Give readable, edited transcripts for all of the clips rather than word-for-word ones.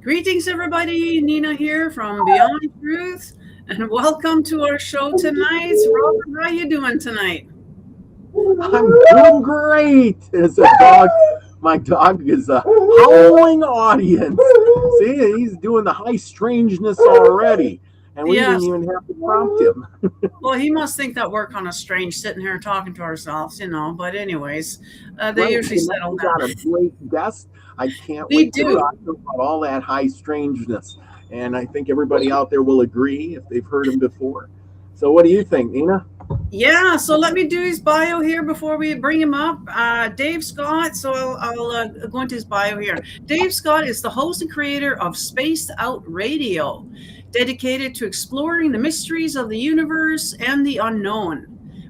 Greetings, everybody. Nina here from Beyond Truth, and welcome to our show tonight. Robert, how you doing tonight? I'm doing great. As a dog, my dog is a howling audience. See, he's doing the high strangeness already, and we didn't Yes. even have to prompt him. Well, he must think that we're kind of strange sitting here talking to ourselves, But anyways, they Right? usually settle We got a down. great guest. I can't We wait to do. talk about all that high strangeness, and I think everybody out there will agree if they've heard him before. So, what do you think, Nina? Yeah, so let me do his bio here before we bring him up. Dave Scott, so I'll go into his bio here. Dave Scott is the host and creator of Spaced Out Radio, dedicated to exploring the mysteries of the universe and the unknown.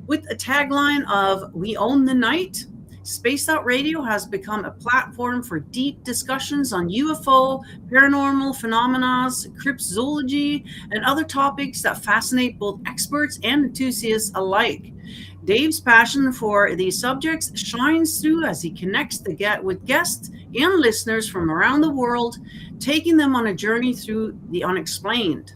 With a tagline of We Own the Night, Spaced Out Radio has become a platform for deep discussions on UFO, paranormal phenomena, cryptozoology, and other topics that fascinate both experts and enthusiasts alike. Dave's passion for these subjects shines through as he connects with guests and listeners from around the world, taking them on a journey through the unexplained.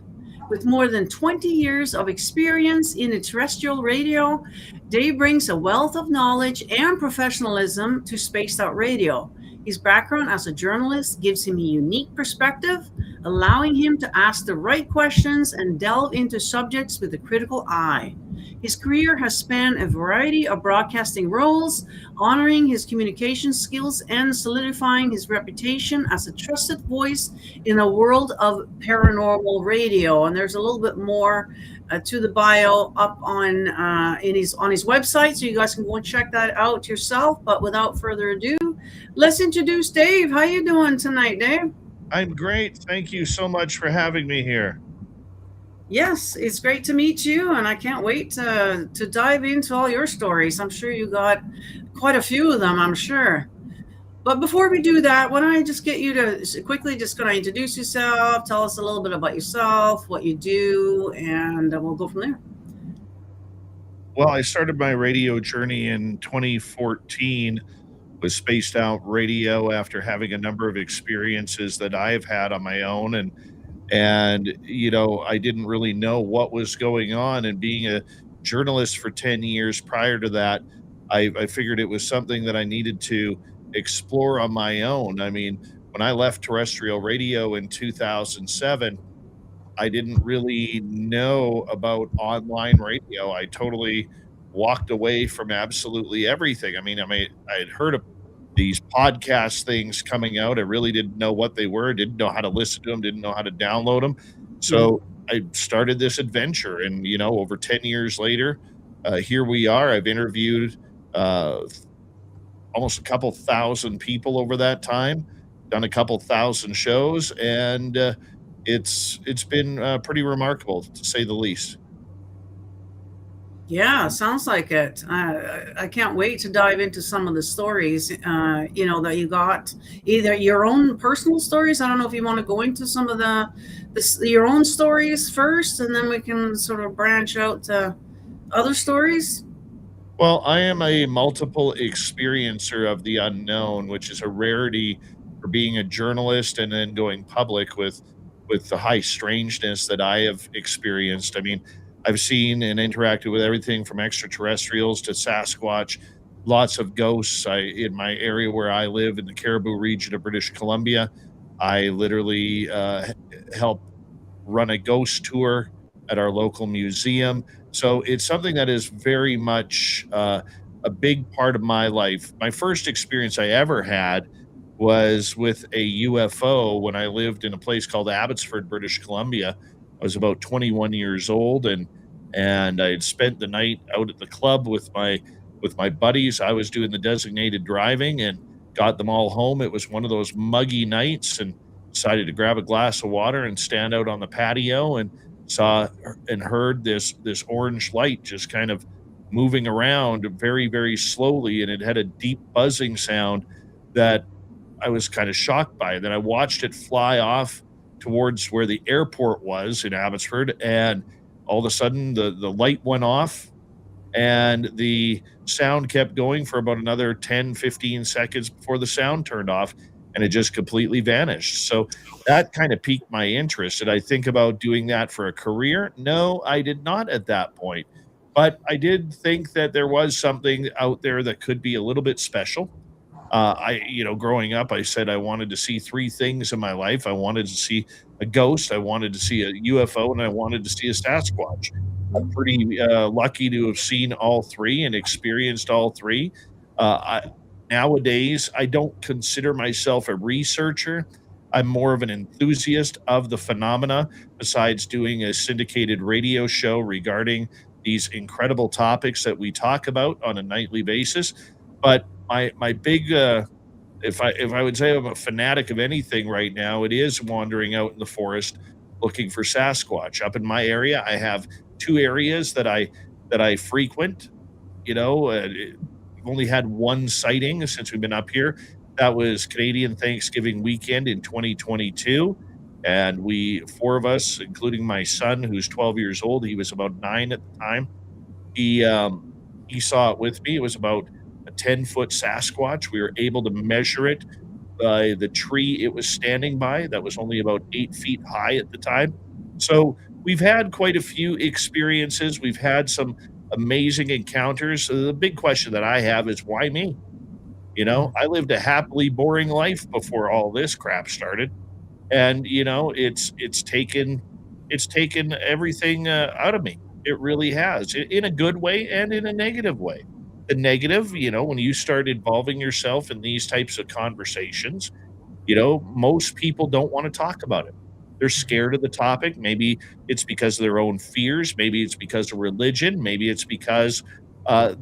With more than 20 years of experience in terrestrial radio, Dave brings a wealth of knowledge and professionalism to Spaced Out Radio. His background as a journalist gives him a unique perspective, allowing him to ask the right questions and delve into subjects with a critical eye. His career has spanned a variety of broadcasting roles, honoring his communication skills and solidifying his reputation as a trusted voice in a world of paranormal radio. And there's a little bit more to the bio up on his website, so you guys can go and check that out yourself. But without further ado, let's introduce Dave. How you doing tonight, Dave? I'm great. Thank you so much for having me here. Yes, it's great to meet you, and I can't wait to dive into all your stories. I'm sure you got quite a few of them, I'm sure. But before we do that, why don't I just get you to quickly just going to introduce yourself, tell us a little bit about yourself, what you do, and we'll go from there. Well, I started my radio journey in 2014 with Spaced Out Radio after having a number of experiences that I've had on my own, and I didn't really know what was going on. And being a journalist for 10 years prior to that, I figured it was something that I needed to explore on my own. I mean, when I left terrestrial radio in 2007, I didn't really know about online radio. I totally walked away from absolutely everything. I had heard of these podcast things coming out. I really didn't know what they were, didn't know how to listen to them, didn't know how to download them. Mhm. So I started this adventure, and over 10 years later, here we are. I've interviewed uh, almost a couple thousand people over that time, done a couple thousand shows, and it's been pretty remarkable, to say the least. Yeah, sounds like it. I can't wait to dive into some of the stories, that you got, either your own personal stories. I don't know if you want to go into some of your own stories first, and then we can sort of branch out to other stories. Well, I am a multiple experiencer of the unknown, which is a rarity for being a journalist and then going public with the high strangeness that I have experienced. I mean, I've seen and interacted with everything from extraterrestrials to Sasquatch, lots of ghosts. In my area where I live in the Caribou region of British Columbia, I literally help run a ghost tour at our local museum. So it's something that is very much a big part of my life. My first experience I ever had was with a UFO when I lived in a place called Abbotsford, British Columbia. I was about 21 years old, and I had spent the night out at the club with my buddies. I was doing the designated driving and got them all home. It was one of those muggy nights, and decided to grab a glass of water and stand out on the patio, and saw and heard this orange light just kind of moving around very, very slowly, and it had a deep buzzing sound that I was kind of shocked by. Then I watched it fly off towards where the airport was in Abbotsford, and all of a sudden the light went off, and the sound kept going for about another 10, 15 seconds before the sound turned off. and it just completely vanished. So that kind of piqued my interest. Did I think about doing that for a career? No, I did not at that point. But I did think that there was something out there that could be a little bit special. Growing up, I said I wanted to see three things in my life. I wanted to see a ghost, I wanted to see a UFO, and I wanted to see a Sasquatch. I'm pretty lucky to have seen all three and experienced all three. Nowadays, I don't consider myself a researcher. I'm more of an enthusiast of the phenomena, besides doing a syndicated radio show regarding these incredible topics that we talk about on a nightly basis. But my big if I would say I'm a fanatic of anything right now, it is wandering out in the forest looking for Sasquatch. Up in my area, I have two areas that I frequent. We've only had one sighting since we've been up here. That was Canadian Thanksgiving weekend in 2022. And four of us, including my son, who's 12 years old, he was about 9 at the time. He saw it with me. It was about a 10-foot Sasquatch. We were able to measure it by the tree it was standing by. That was only about 8 feet high at the time. So we've had quite a few experiences. We've had some amazing encounters. So the big question that I have is, why me? I lived a happily boring life before all this crap started. And it's taken everything out of me. It really has, in a good way and in a negative way. The negative, when you start involving yourself in these types of conversations, most people don't want to talk about it. They're scared of the topic. Maybe it's because of their own fears. Maybe it's because of religion. Maybe it's because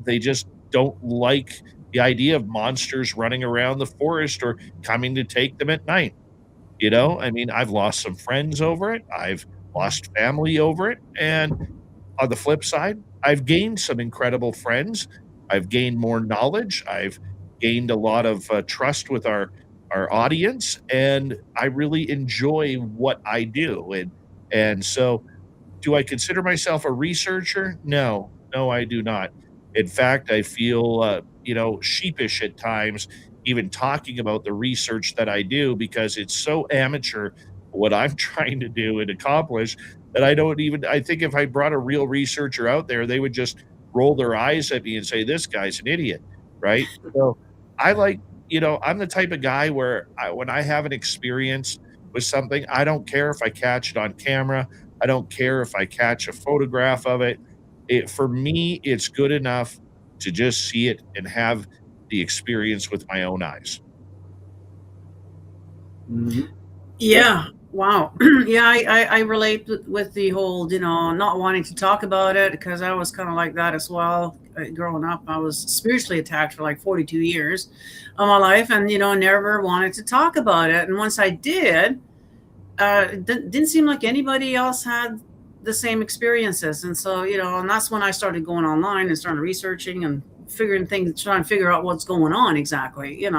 they just don't like the idea of monsters running around the forest or coming to take them at night. I've lost some friends over it. I've lost family over it. And on the flip side, I've gained some incredible friends. I've gained more knowledge. I've gained a lot of trust with our audience, and I really enjoy what I do. And so, do I consider myself a researcher? No, no, I do not. In fact, I feel sheepish at times, even talking about the research that I do, because it's so amateur what I'm trying to do and accomplish that I think if I brought a real researcher out there, they would just roll their eyes at me and say, this guy's an idiot, right? So I like, I'm the type of guy where when I have an experience with something, I don't care if I catch it on camera. I don't care if I catch a photograph of it. For me, it's good enough to just see it and have the experience with my own eyes. Mhm. Yeah. Wow. Yeah, I relate with the whole, not wanting to talk about it, because I was kind of like that as well. Growing up, I was spiritually attacked for like 42 years of my life, and, never wanted to talk about it. And once I did, it didn't seem like anybody else had the same experiences. And so, and that's when I started going online and started researching and trying to figure out what's going on exactly.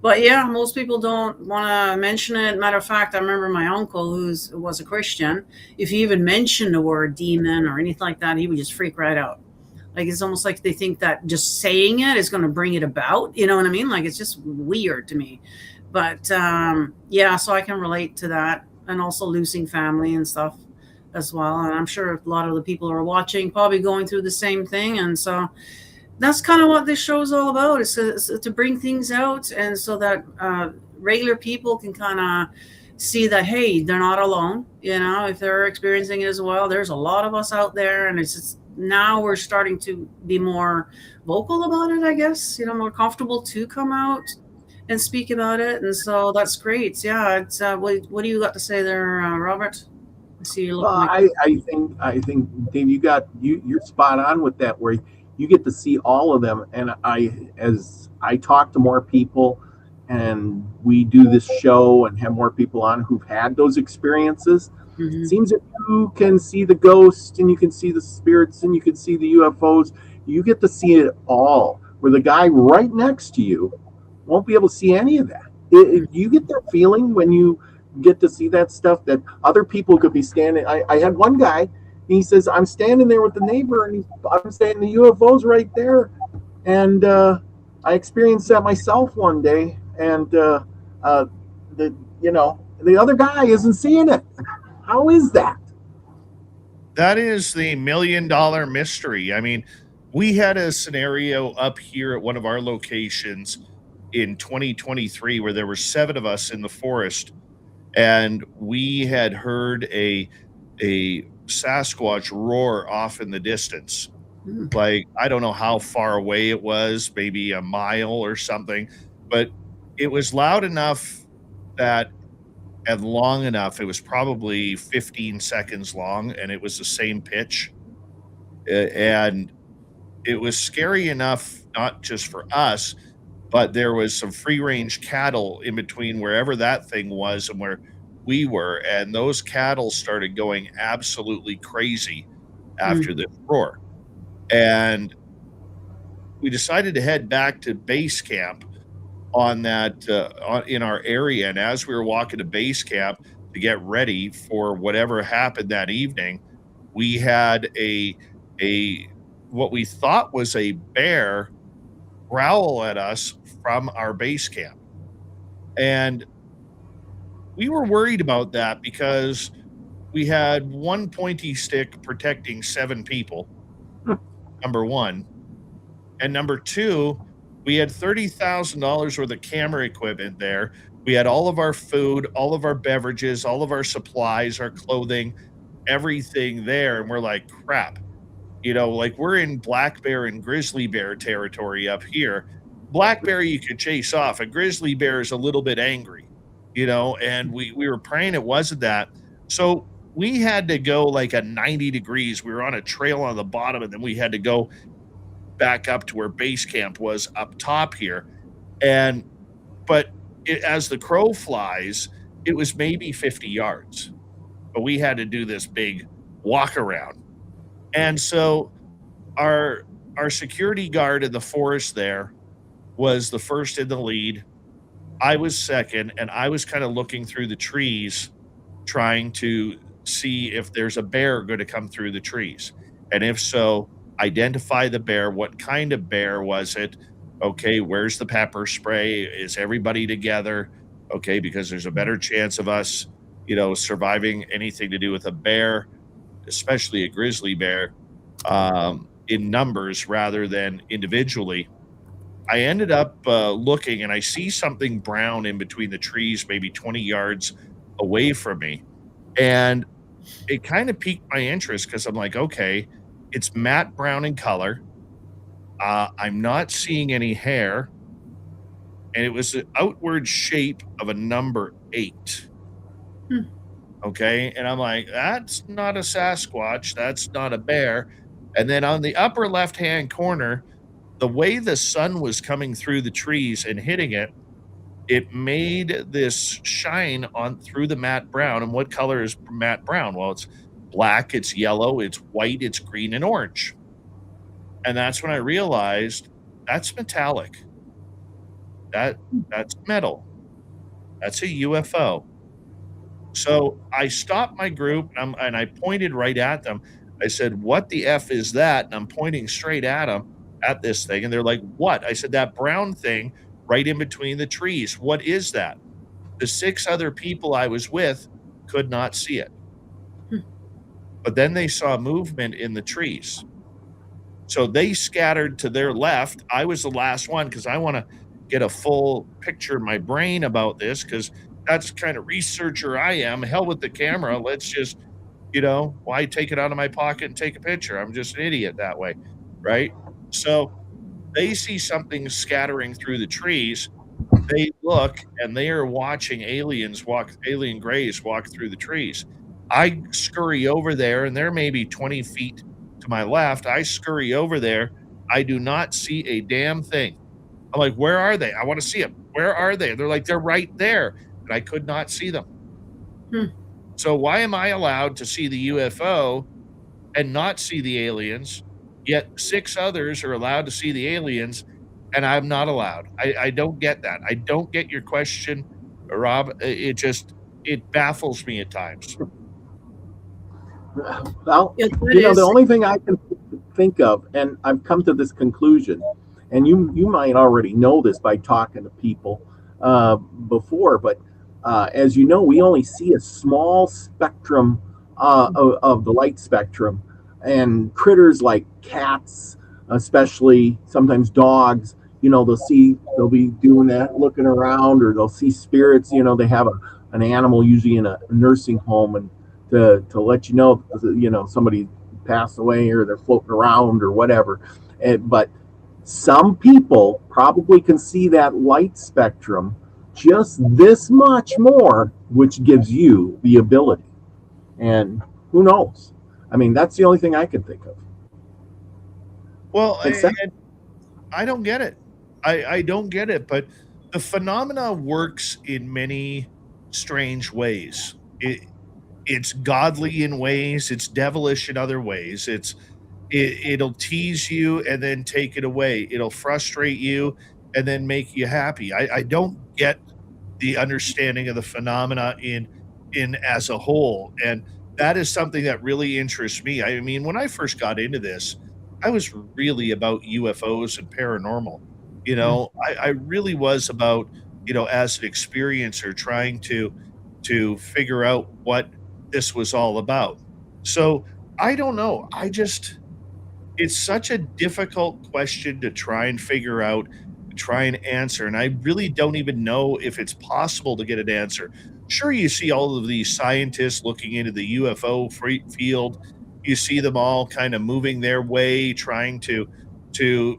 But yeah, most people don't want to mention it. Matter of fact, I remember my uncle, who was a Christian. If he even mentioned the word demon or anything like that, he would just freak right out. Like, it's almost like they think that just saying it is going to bring it about. You know what I mean? Like, it's just weird to me. But yeah, so I can relate to that, and also losing family and stuff as well. And I'm sure a lot of the people who are watching probably going through the same thing. And so that's kind of what this show is all about, is to bring things out, and so that regular people can kind of see that, hey, they're not alone. If they're experiencing it as well, there's a lot of us out there. And it's just, now we're starting to be more vocal about it, I guess, more comfortable to come out and speak about it. And so that's great. Yeah. It's what do you got to say there, Robert? I see you looking Well, like I think, Dave, you're spot on with that, where you get to see all of them. And as I talk to more people, and we do this show and have more people on who've had those experiences, it seems that you can see the ghosts, and you can see the spirits, and you can see the UFOs. You get to see it all, where the guy right next to you won't be able to see any of that. You get that feeling when you get to see that stuff, that other people could be standing. I had one guy, he says, I'm standing there with the neighbor, and I'm saying the UFO's right there. And I experienced that myself one day. And uh, the the other guy isn't seeing it. How is that? That is the $1 million mystery. I mean, we had a scenario up here at one of our locations in 2023 where there were 7 of us in the forest, and we had heard a Sasquatch roar off in the distance. Hmm. Like, I don't know how far away it was, maybe a mile or something, but it was loud enough that and long enough, it was probably 15 seconds long, and it was the same pitch, and it was scary enough, not just for us, but there was some free range cattle in between wherever that thing was and where we were, and those cattle started going absolutely crazy after Hmm. this roar, and we decided to head back to base camp on that, in our area, and as we were walking to base camp to get ready for whatever happened that evening, we had a what we thought was a bear growl at us from our base camp, and we were worried about that because we had 1 pointy stick protecting 7 people, number 1, and number 2, we had $30,000 worth of camera equipment there. We had all of our food, all of our beverages, all of our supplies, our clothing, everything there, and we're like, "Crap." Like, we're in black bear and grizzly bear territory up here. Black bear you could chase off, a grizzly bear is a little bit angry, and we were praying it wasn't that. So, we had to go, like, a 90 degrees. We were on a trail on the bottom, and then we had to go back up to where base camp was up top here. And but as the crow flies, it was maybe 50 yards, but we had to do this big walk around. And so our our security guard in the forest there was the first in the lead. I was second, and I was kind of looking through the trees trying to see if there's a bear going to come through the trees. And if so, identify the bear. What kind of bear was it? Okay, where's the pepper spray? Is everybody together? Okay, because there's a better chance of us, surviving anything to do with a bear, especially a grizzly bear, in numbers rather than individually. I ended up looking and I see something brown in between the trees, maybe 20 yards away from me. And it kind of piqued my interest because I'm like, okay, it's matte brown in color. I'm not seeing any hair. And it was the outward shape of a number 8. Hmm. Okay. And I'm like, that's not a Sasquatch. That's not a bear. And then on the upper left hand corner, the way the sun was coming through the trees and hitting it, it made this shine on through the matte brown. And what color is matte brown? Well, it's black, it's yellow, it's white, it's green, and orange. And that's when I realized that's metallic. That's metal. That's a UFO. So I stopped my group and I pointed right at them. I said, "What the F is that?" And I'm pointing straight at them at this thing. And they're like, "What?" I said, "That brown thing right in between the trees. What is that?" The 6 other people I was with could not see it. Hmm. But then they saw movement in the trees. So they scattered to their left. I was the last one because I want to get a full picture in my brain about this because that's the kind of researcher I am. Hell with the camera. Let's just, why take it out of my pocket and take a picture? I'm just an idiot that way. Right. So they see something scattering through the trees. They look and they are watching alien grays walk through the trees. I scurry over there and they're maybe 20 feet to my left. I scurry over there. I do not see a damn thing. I'm like, where are they? I want to see them. Where are they? They're like, they're right there. And I could not see them. Hmm. So why am I allowed to see the UFO and not see the aliens, yet 6 others are allowed to see the aliens and I'm not allowed? I don't get that. I don't get your question, Rob. It baffles me at times. Well, It the is. only thing I can think of, and I've come to this conclusion, and you might already know this by talking to people before, but as you know, we only see a small spectrum of the light spectrum, and critters like cats, especially sometimes dogs, they'll be doing that, looking around, or they'll see spirits. They have an animal usually in a nursing home, and to let somebody passed away or they're floating around or whatever. But some people probably can see that light spectrum just this much more, which gives you the ability. And who knows? I mean, that's the only thing I can think of. Well, Except, and I don't get it. I don't get it, but the phenomena works in many strange ways. It's godly in ways, it's devilish in other ways. It'll tease you and then take it away. It'll frustrate you and then make you happy. I don't get the understanding of the phenomena in as a whole, and that is something that really interests me. I mean, when I first got into this, I was really about UFOs and paranormal. I really was about, as an experiencer, trying to figure out what this was all about. So I don't know. It's such a difficult question to try and figure out, to try and answer. And I really don't even know if it's possible to get an answer. Sure, you see all of these scientists looking into the UFO field. You see them all kind of moving their way, trying to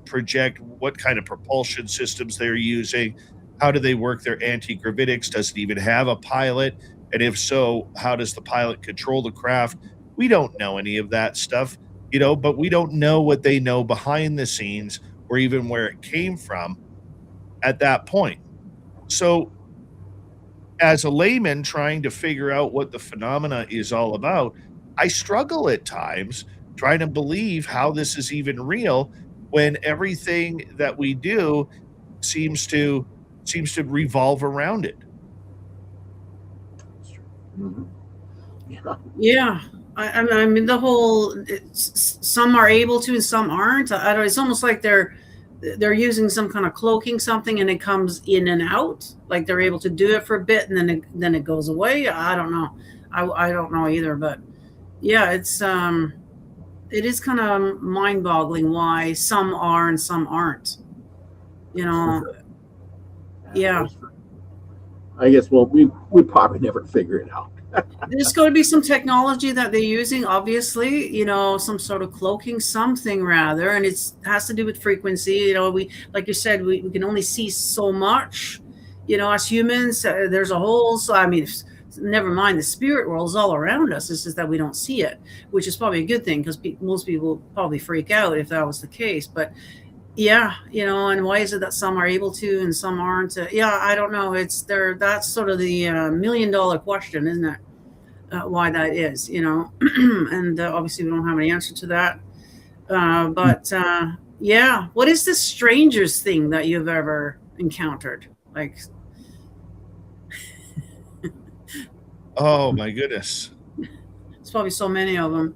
project what kind of propulsion systems they're using. How do they work their anti-gravitics? Does it even have a pilot? And if so, how does the pilot control the craft? We don't know any of that stuff, but we don't know what they know behind the scenes or even where it came from at that point. So, as a layman trying to figure out what the phenomena is all about, I struggle at times trying to believe how this is even real when everything that we do seems to revolve around it. mhm. Yeah. Yeah. I mean, the whole some are able to and some aren't. I don't. It's almost like they're using some kind of cloaking something, and it comes in and out. Like they're able to do it for a bit, and then it goes away. I don't know. I don't know either. But yeah, it is kind of mind boggling why some are and some aren't. You For know. sure. Yeah. I guess we probably never figure it out. There's going to be some technology that they're using, obviously, some sort of cloaking something rather, and it has to do with frequency. We, like you said, we can only see so much. As humans, there's a whole. So I mean, never mind the spirit world is all around us. It's just that we don't see it, which is probably a good thing because most people would probably freak out if that was the case. But yeah, and why is it that some are able to and some aren't? Yeah, I don't know. It's there. That's sort of the $1 million question, isn't it? Why that is, and obviously we don't have any answer to that. But yeah, what is the strangest thing that you've ever encountered? Like, Oh my goodness. it's probably so many of them.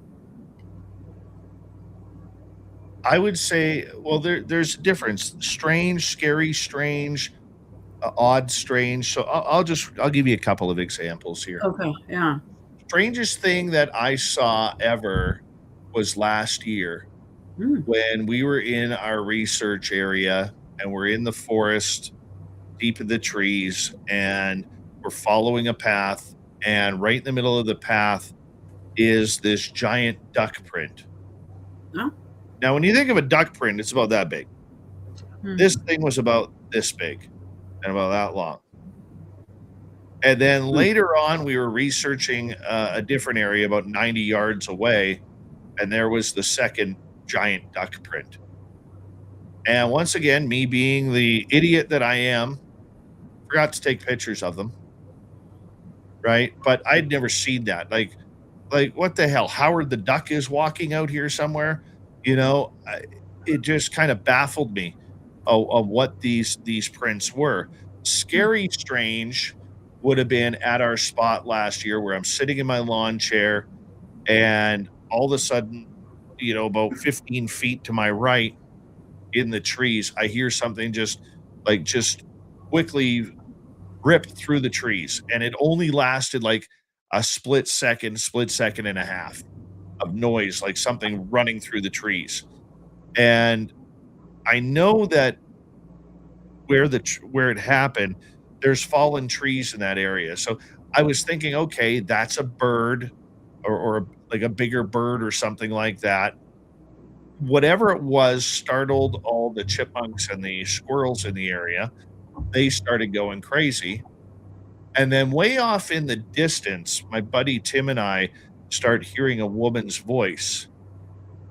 I would say, well, there's a difference. Strange, scary, strange, odd, strange. So I'll give you a couple of examples here. Okay, yeah. Strangest thing that I saw ever was last year Hmm. when we were in our research area and we're in the forest, deep in the trees, and we're following a path. And right in the middle of the path is this giant duck print. No? Now, when you think of a duck print, it's about that big. Hmm. This thing was about this big and about that long. And then later on, we were researching a different area about 90 yards away, and there was the second giant duck print. And once again, me being the idiot that I am, forgot to take pictures of them, right? But I'd never seen that. Like what the hell? Howard the Duck is walking out here somewhere. It just kind of baffled me of what these prints were. Scary Strange would have been at our spot last year where I'm sitting in my lawn chair, and all of a sudden, about 15 feet to my right in the trees, I hear something just quickly ripped through the trees, and it only lasted like a split second and a half of noise, like something running through the trees. And I know that where it happened, there's fallen trees in that area. So I was thinking, okay, that's a bird or like a bigger bird or something like that. Whatever it was startled all the chipmunks and the squirrels in the area. They started going crazy. And then way off in the distance, my buddy Tim and I start hearing a woman's voice.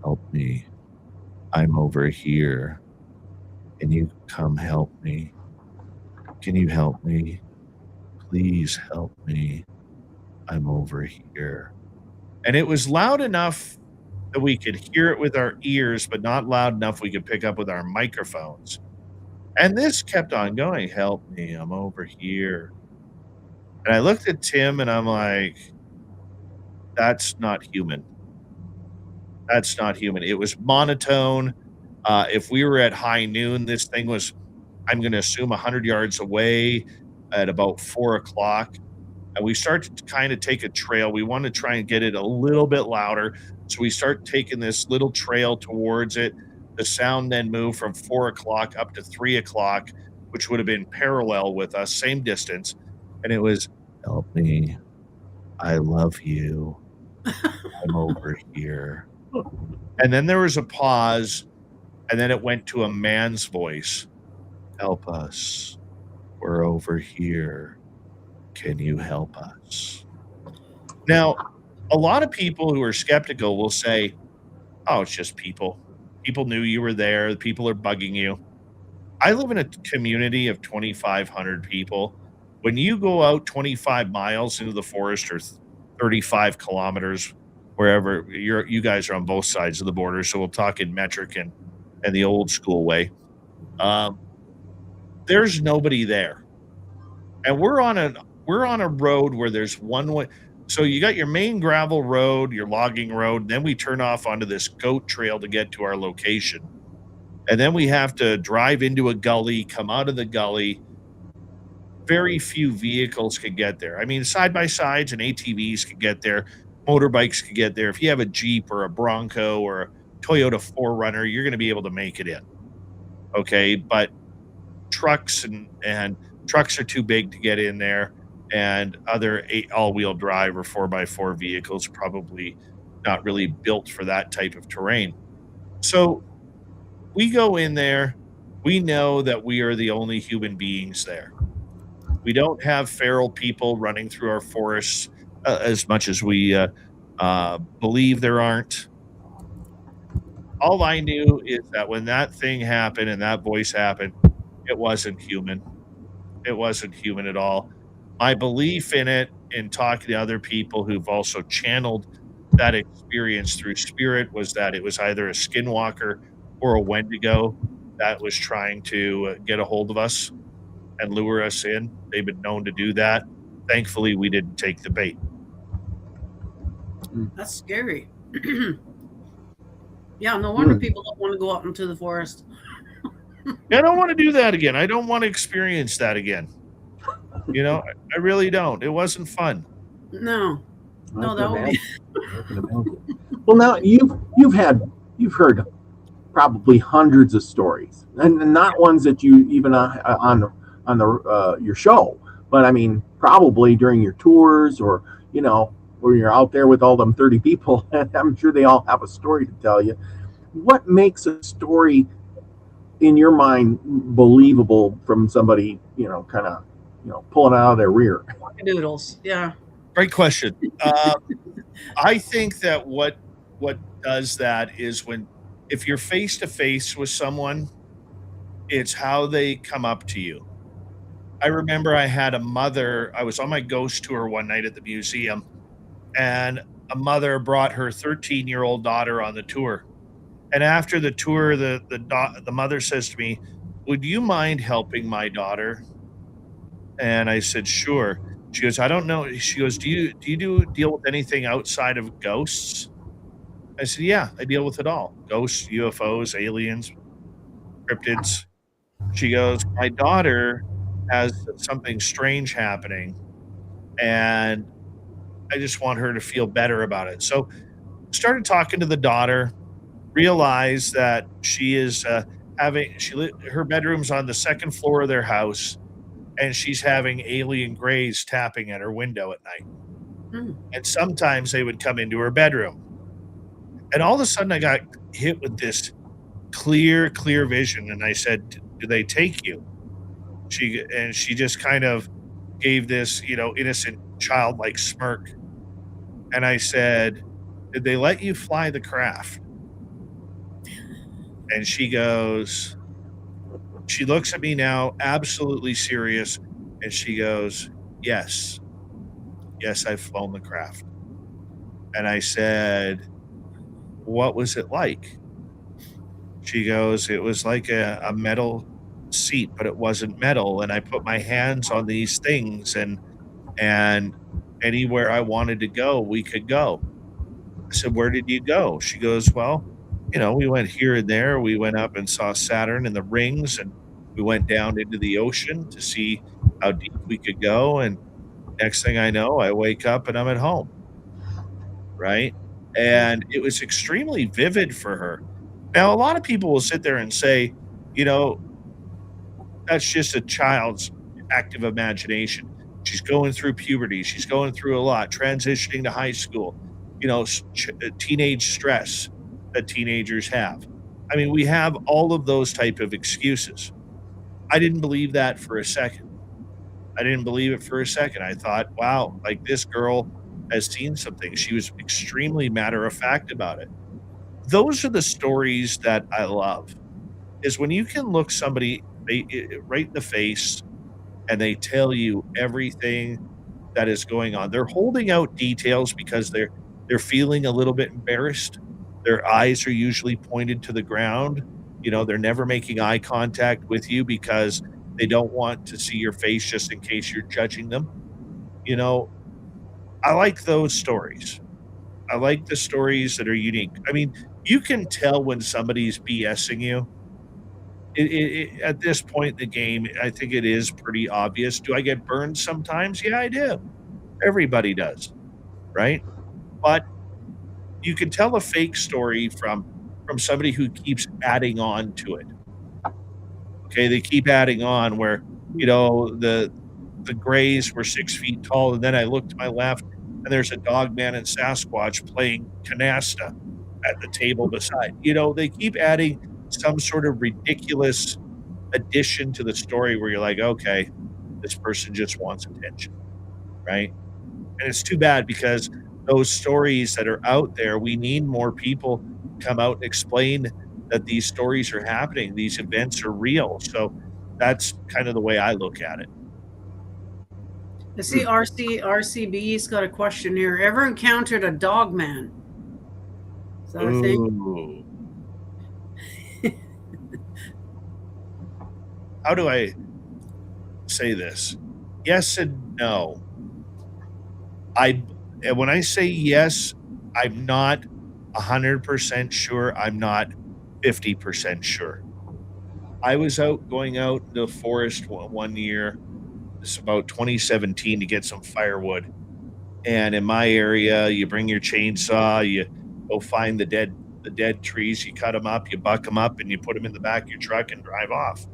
Help me. I'm over here. Can you come help me? Can you help me? Please help me. I'm over here. And it was loud enough that we could hear it with our ears, but not loud enough we could pick up with our microphones. And this kept on going. Help me. I'm over here. And I looked at Tim and I'm like, that's not human. That's not human. It was monotone. If we were at high noon, this thing was, I'm going to assume, 100 yards away at about 4 o'clock. And we start to kind of take a trail. We want to try and get it a little bit louder. So we start taking this little trail towards it. The sound then moved from 4 o'clock up to 3 o'clock, which would have been parallel with us, same distance. And it was, help me. I love you. I'm over here. And then there was a pause, and then it went to a man's voice. Help us. We're over here. Can you help us? Now, a lot of people who are skeptical will say, oh, it's just people. People knew you were there. People are bugging you. I live in a community of 2,500 people. When you go out 25 miles into the forest or 35 kilometers, wherever you guys are on both sides of the border, so we'll talk in metric and the old school way. There's nobody there, and we're on a road where there's one way. So you got your main gravel road, your logging road, and then we turn off onto this goat trail to get to our location. And then we have to drive into a gully, come out of the gully. Very few vehicles can get there. I mean, side-by-sides and ATVs can get there. Motorbikes can get there. If you have a Jeep or a Bronco or a Toyota 4Runner, you're going to be able to make it in. Okay, but trucks and trucks are too big to get in there, and other all-wheel drive or 4x4 vehicles probably not really built for that type of terrain. So we go in there. We know that we are the only human beings there. We don't have feral people running through our forests as much as we believe there aren't. All I knew is that when that thing happened and that voice happened, it wasn't human. It wasn't human at all. My belief in it, in talking to other people who've also channeled that experience through spirit, was that it was either a skinwalker or a Wendigo that was trying to get a hold of us and lure us in. They've been known to do that. Thankfully, we didn't take the bait. That's scary. Yeah, no wonder people don't want to go out into the forest. I don't want to do that again. I don't want to experience that again. You know, I really don't. It wasn't fun. No, that would be. Well, now you've heard probably hundreds of stories, and not ones that you even on your show, but I mean probably during your tours or where you're out there with all them 30 people. I'm sure they all have a story to tell you. What makes a story in your mind believable from somebody kind of pulling it out of their rear? Noodles, yeah. Great question. I think that what does that is if you're face to face with someone, it's how they come up to you. I remember I had a mother. I was on my ghost tour one night at the museum, and a mother brought her 13-year-old daughter on the tour. And after the tour, the mother says to me, "Would you mind helping my daughter?" And I said, "Sure." She goes, "I don't know." She goes, "Do you deal with anything outside of ghosts?" I said, "Yeah, I deal with it all. Ghosts, UFOs, aliens, cryptids." She goes, "My daughter has something strange happening, and I just want her to feel better about it. So, started talking to the daughter, realized that she is, having her bedroom's on the 2nd floor of their house, and she's having alien greys tapping at her window at night, Hmm. and sometimes they would come into her bedroom, and all of a sudden, I got hit with this clear vision, and I said, "Do they take you?" She just kind of gave this, innocent childlike smirk, and I said, "Did they let you fly the craft?" And she looks at me now, absolutely serious, and she goes, "Yes. Yes, I've flown the craft." And I said, "What was it like?" She goes, "It was like a metal seat, but it wasn't metal, and I put my hands on these things, and anywhere I wanted to go, we could go." I said, "Where did you go?" She goes, "Well, we went here and there. We went up and saw Saturn and the rings, and we went down into the ocean to see how deep we could go, and next thing I know, I wake up and I'm at home." Right? And it was extremely vivid for her. Now, a lot of people will sit there and say, you know, "That's just a child's active imagination. She's going through puberty. She's going through a lot, transitioning to high school, teenage stress that teenagers have." I mean, we have all of those type of excuses. I didn't believe that for a second. I didn't believe it for a second. I thought, "Wow, like, this girl has seen something." She was extremely matter of fact about it. Those are the stories that I love, is when you can look somebody right in the face and they tell you everything that is going on. They're holding out details because they're feeling a little bit embarrassed. Their eyes are usually pointed to the ground. They're never making eye contact with you because they don't want to see your face just in case you're judging them. You know, I like those stories. I like the stories that are unique. I mean, you can tell when somebody's BSing you. At this point in the game, I think it is pretty obvious. Do I get burned sometimes? Yeah, I do. Everybody does, right? But you can tell a fake story from somebody who keeps adding on to it. Okay, they keep adding on where the grays were 6 feet tall, and then I look to my left, and there's a dog man and Sasquatch playing canasta at the table beside. They keep adding some sort of ridiculous addition to the story where you're like, "Okay, this person just wants attention," right? And it's too bad because those stories that are out there, we need more people to come out and explain that these stories are happening, these events are real. So that's kind of the way I look at it. I see RCB's got a question here. Ever encountered a dog man? Is that a thing? Ooh. How do I say this? Yes and no. And when I say yes, I'm not 100% sure. I'm not 50% sure. I was going out in the forest one year. It's about 2017 to get some firewood. And in my area, you bring your chainsaw, you go find the dead trees, you cut them up, you buck them up, and you put them in the back of your truck and drive off.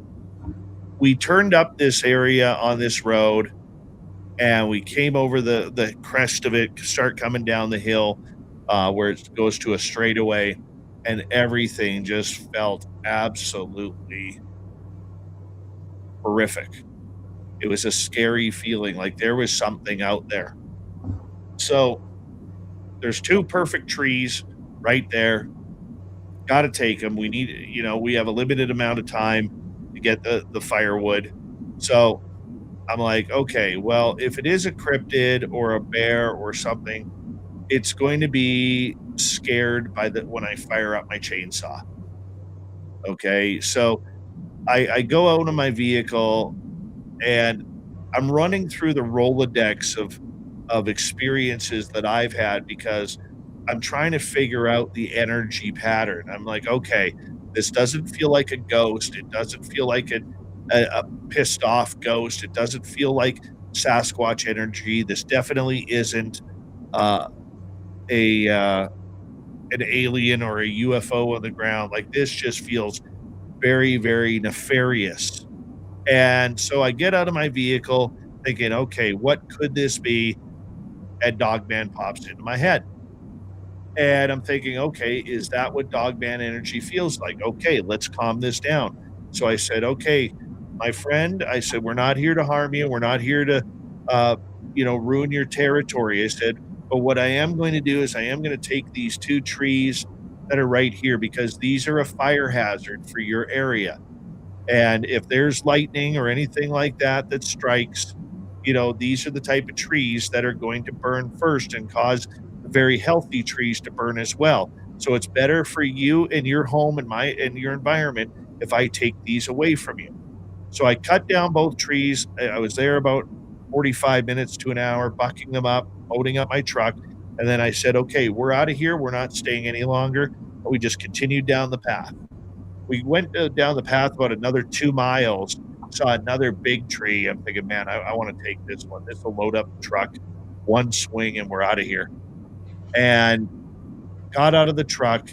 We turned up this area on this road, and we came over the crest of it, start coming down the hill, where it goes to a straightaway, and everything just felt absolutely horrific. It was a scary feeling, like there was something out there. So there's two perfect trees right there. Got to take them. We have a limited amount of time to get the firewood. So I'm like, okay, well, if it is a cryptid or a bear or something, it's going to be scared by when I fire up my chainsaw. Okay, so I go out in my vehicle and I'm running through the Rolodex of experiences that I've had because I'm trying to figure out the energy pattern. I'm like, okay, this doesn't feel like a ghost. It doesn't feel like a pissed off ghost. It doesn't feel like Sasquatch energy. This definitely isn't uh, a an alien or a UFO on the ground. Like this just feels very, very nefarious. And so I get out of my vehicle thinking, okay, what could this be? And Dogman pops into my head. And I'm thinking, okay, is that what Dogman energy feels like? Okay, let's calm this down. So I said, okay, my friend, I said, we're not here to harm you. We're not here to, uh, ruin your territory. I said, but what I am going to do is I am going to take these two trees that are right here because these are a fire hazard for your area. And if there's lightning or anything like that that strikes, these are the type of trees that are going to burn first and cause the very healthy trees to burn as well. So it's better for you and your home and your environment if I take these away from you. So I cut down both trees. I was there about 45 minutes to an hour, bucking them up, loading up my truck. And then I said, okay, we're out of here. We're not staying any longer. And we just continued down the path. We went down the path about another 2 miles, saw another big tree. I'm thinking, man, I want to take this one. This will load up the truck, one swing, and we're out of here. And got out of the truck,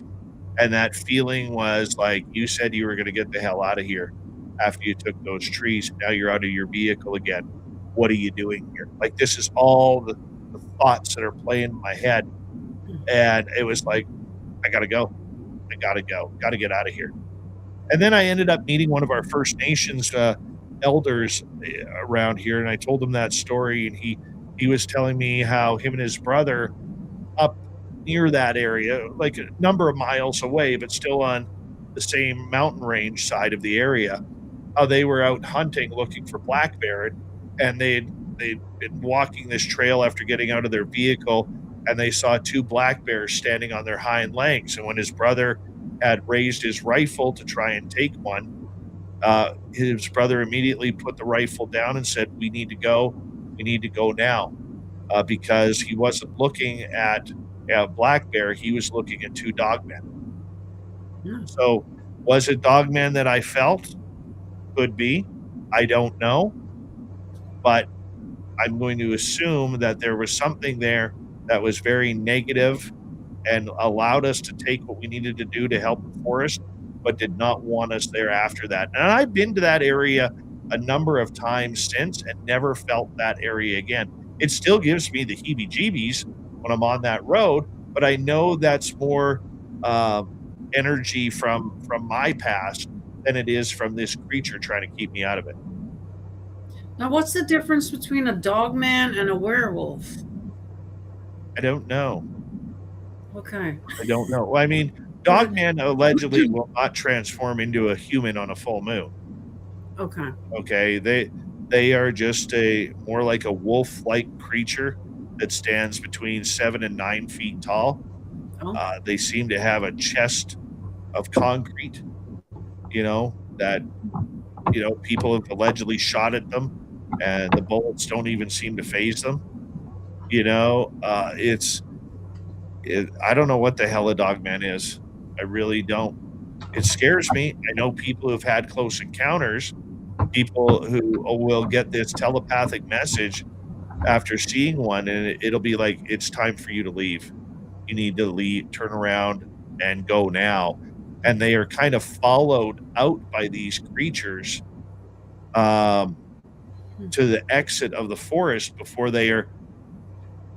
and that feeling was like, you said you were going to get the hell out of here after you took those trees. Now you're out of your vehicle again. What are you doing here? Like, this is all the thoughts that are playing in my head. And it was like, I got to go. I got to go. Got to get out of here. And then I ended up meeting one of our First Nations elders around here, and I told him that story, and he was telling me how him and his brother up near that area, like a number of miles away, but still on the same mountain range side of the area, how they were out hunting looking for black bear, and they'd been walking this trail after getting out of their vehicle, and they saw two black bears standing on their hind legs. And when his brother had raised his rifle to try and take one, his brother immediately put the rifle down and said, "We need to go. We need to go now," because he wasn't looking at a black bear. He was looking at two dogmen. Yeah. So was it dogmen that I felt? Could be. I don't know. But I'm going to assume that there was something there that was very negative and allowed us to take what we needed to do to help the forest, but did not want us there after that. And I've been to that area a number of times since and never felt that area again. It still gives me the heebie-jeebies when I'm on that road, but I know that's more energy from my past than it is from this creature trying to keep me out of it. Now, what's the difference between a dog man and a werewolf? I don't know. Okay. I don't know. I mean, Dogman allegedly will not transform into a human on a full moon. Okay. Okay, they are just a more like a wolf-like creature that stands between 7 and 9 feet tall. Oh. They seem to have a chest of concrete. That people have allegedly shot at them, and the bullets don't even seem to phase them. I don't know what the hell a dogman is. I really don't. It scares me. I know people who've had close encounters, people who will get this telepathic message after seeing one, and it'll be like, it's time for you to leave. You need to leave, turn around, and go now. And they are kind of followed out by these creatures to the exit of the forest before they are,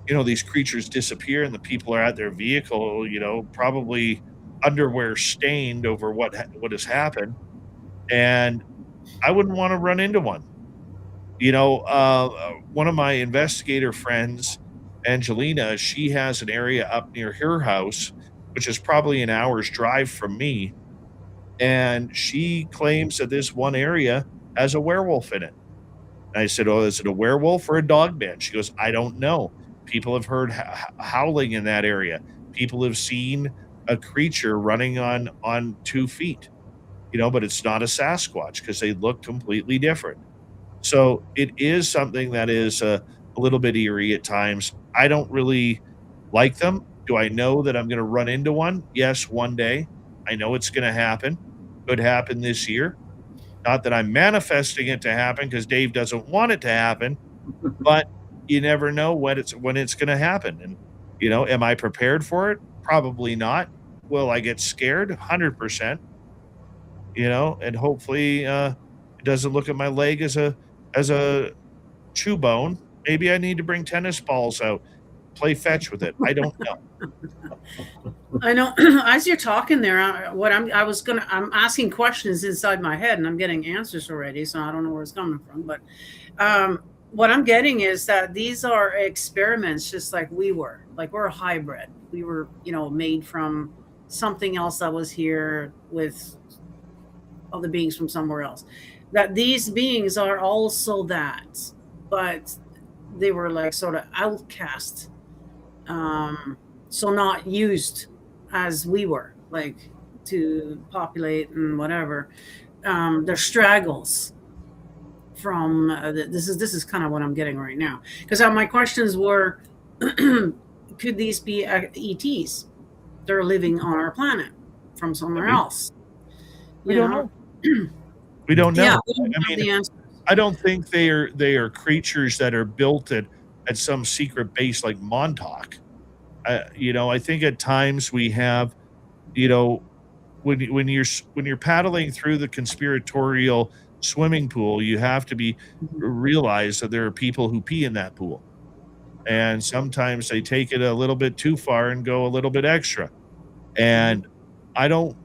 these creatures disappear and the people are at their vehicle, probably underwear stained over what has happened. And I wouldn't want to run into one. One of my investigator friends, Angelina, she has an area up near her house, which is probably an hour's drive from me. And she claims that this one area has a werewolf in it. And I said, "Oh, is it a werewolf or a dog man?" She goes, "I don't know. People have heard howling in that area. People have seen a creature running on 2 feet, but it's not a Sasquatch because they look completely different." So it is something that is a little bit eerie at times. I don't really like them. Do I know that I'm going to run into one? Yes, one day. I know it's going to happen. Could happen this year. Not that I'm manifesting it to happen because Dave doesn't want it to happen, but you never know when it's going to happen. And am I prepared for it? Probably not. Will I get scared? 100%. And hopefully it doesn't look at my leg as a chew bone. Maybe I need to bring tennis balls out, play fetch with it. I don't know. I know. As you're talking there, I'm asking questions inside my head, and I'm getting answers already. So I don't know where it's coming from, but what I'm getting is that these are experiments, just like we were. Like we're a hybrid. We were, made from something else that was here with other beings from somewhere else. That these beings are also that, but they were like sort of outcast, so not used as we were, like to populate and whatever. There's straggles from this is kind of what I'm getting right now, because my questions were, could these be ETs? They're living on our planet from somewhere else. We don't know. We don't know. Yeah, we don't have the answers. I don't think they are creatures that are built at some secret base like Montauk. I think at times we have, when you're paddling through the conspiratorial swimming pool, you have to realize that there are people who pee in that pool, and sometimes they take it a little bit too far and go a little bit extra. And I don't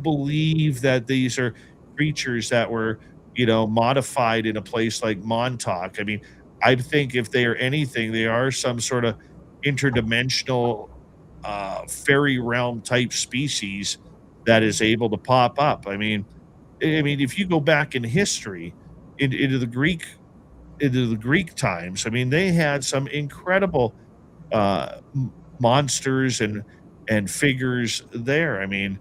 believe that these are creatures that were, modified in a place like Montauk. I mean, I think if they are anything, they are some sort of interdimensional fairy realm type species that is able to pop up. I mean, if you go back in history into the Greek times, I mean, they had some incredible monsters and figures there. I mean,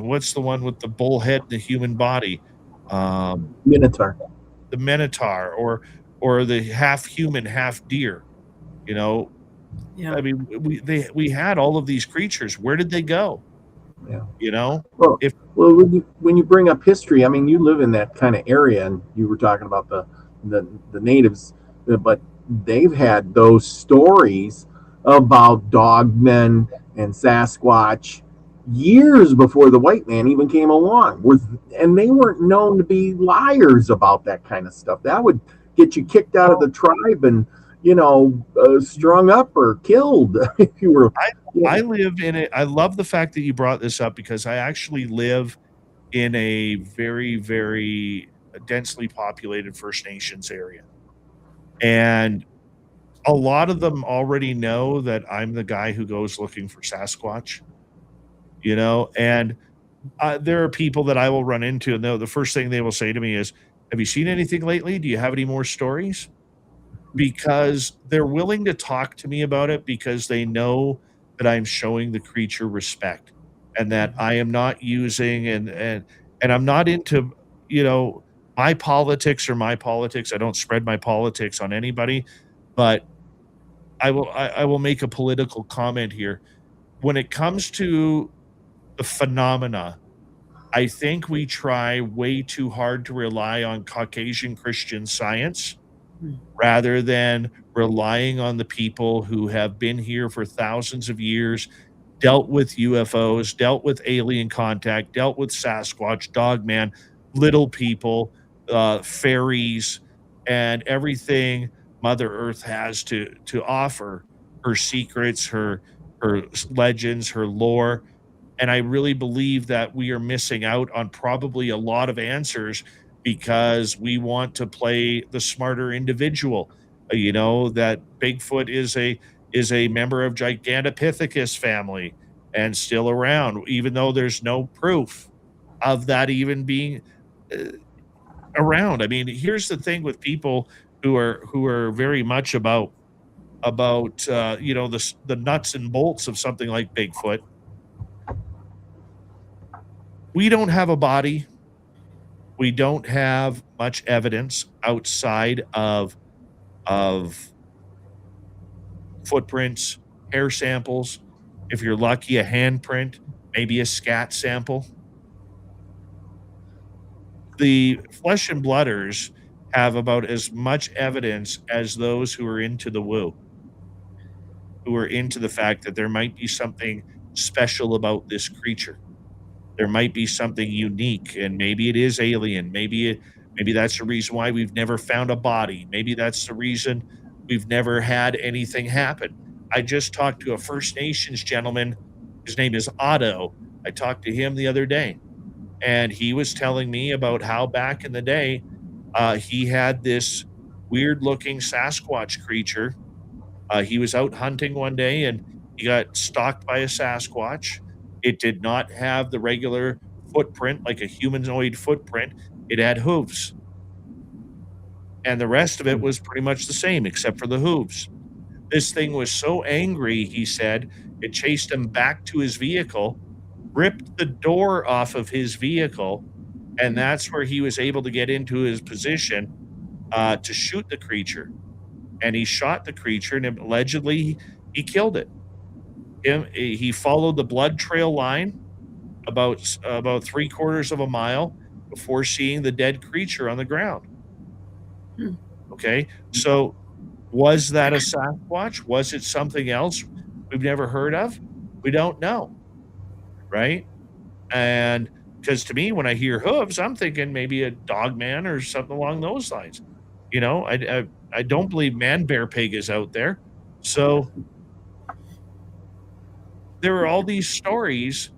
what's the one with the bull head and the human body? Minotaur. The Minotaur, or the half human, half deer. Yeah. I mean, we had all of these creatures. Where did they go? Yeah. Well, when you bring up history, I mean, you live in that kind of area, and you were talking about the natives, but they've had those stories about dogmen and Sasquatch years before the white man even came along. And they weren't known to be liars about that kind of stuff. That would get you kicked out of the tribe and strung up or killed if you were. I live in it. I love the fact that you brought this up, because I actually live in a very, very densely populated First Nations area. And a lot of them already know that I'm the guy who goes looking for Sasquatch, and there are people that I will run into, and the first thing they will say to me is, "Have you seen anything lately? Do you have any more stories?" Because they're willing to talk to me about it, because they know that I'm showing the creature respect, and that I am not using and I'm not into, my politics or my politics. I don't spread my politics on anybody, but I will make a political comment here. When it comes to the phenomena, I think we try way too hard to rely on Caucasian Christian science rather than relying on the people who have been here for thousands of years, dealt with UFOs, dealt with alien contact, dealt with Sasquatch, Dogman, little people, fairies, and everything Mother Earth has to offer, her secrets, her legends, her lore. And I really believe that we are missing out on probably a lot of answers because we want to play the smarter individual. That Bigfoot is a member of Gigantopithecus family and still around, even though there's no proof of that even being uh, around. I mean, here's the thing with people who are very much about the nuts and bolts of something like Bigfoot. We don't have a body. We don't have much evidence outside of footprints, hair samples, if you're lucky, a handprint, maybe a scat sample. The flesh and blooders have about as much evidence as those who are into the woo, who are into the fact that there might be something special about this creature. There might be something unique, and maybe it is alien. Maybe that's the reason why we've never found a body. Maybe that's the reason we've never had anything happen. I just talked to a First Nations gentleman. His name is Otto. I talked to him the other day, and he was telling me about how back in the day, he had this weird looking Sasquatch creature. He was out hunting one day and he got stalked by a Sasquatch. It did not have the regular footprint like a humanoid footprint, it had hooves. And the rest of it was pretty much the same except for the hooves. This thing was so angry, he said, it chased him back to his vehicle, ripped the door off of his vehicle, and that's where he was able to get into his position to shoot the creature. And he shot the creature, and allegedly he killed it. He followed the blood trail line about 3/4 of a mile before seeing the dead creature on the ground. Hmm. Okay, so was that a Sasquatch? Was it something else we've never heard of? We don't know, right? And because to me, when I hear hooves, I'm thinking maybe a dog man or something along those lines. You know, I don't believe man bear pig is out there. So there are all these stories.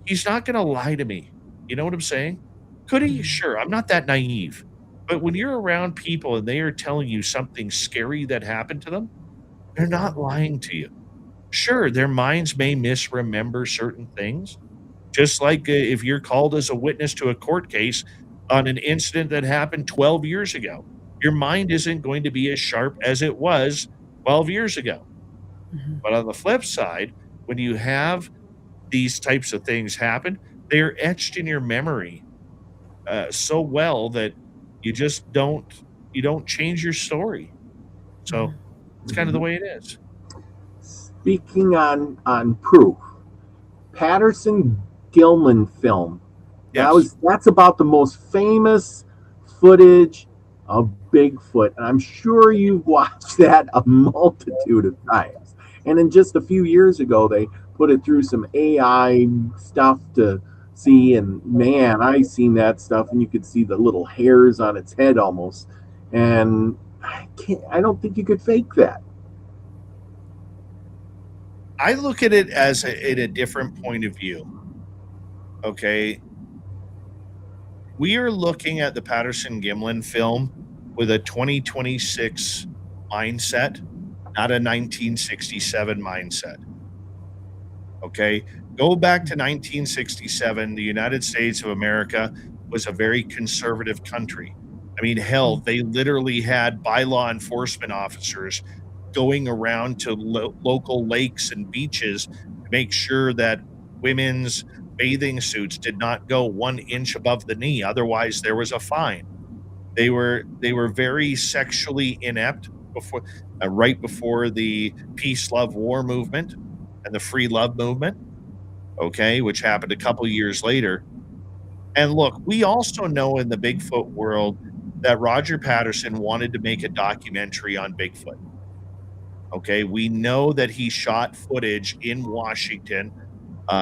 He's not going to lie to me. You know what I'm saying? Could he? Sure. I'm not that naive. But when you're around people and they are telling you something scary that happened to them, they're not lying to you. Sure, their minds may misremember certain things, just like if you're called as a witness to a court case on an incident that happened 12 years ago. Your mind isn't going to be as sharp as it was 12 years ago. Mhm. But on the flip side, when you have these types of things happen, they're etched in your memory so well that you just don't change your story. So it's kind of the way it is. Speaking on proof, Patterson Gilman film. Yes. That's about the most famous footage of Bigfoot, and I'm sure you've watched that a multitude of times. And then just a few years ago, they put it through some AI stuff to see, and man, I seen that stuff, and you could see the little hairs on its head almost, and I don't think you could fake that. I look at it as in a different point of view. Okay. We are looking at the Patterson Gimlin film with a 2026 mindset, not a 1967 mindset. Okay. Go back to 1967. The United States of America was a very conservative country. I mean, hell, they literally had bylaw enforcement officers going around to local lakes and beaches to make sure that women's bathing suits did not go 1 inch above the knee. Otherwise, there was a fine. They were very sexually inept before, right before the peace, love, war movement and the free love movement. Okay, which happened a couple years later. And look, we also know in the Bigfoot world that Roger Patterson wanted to make a documentary on Bigfoot. Okay, we know that he shot footage in Washington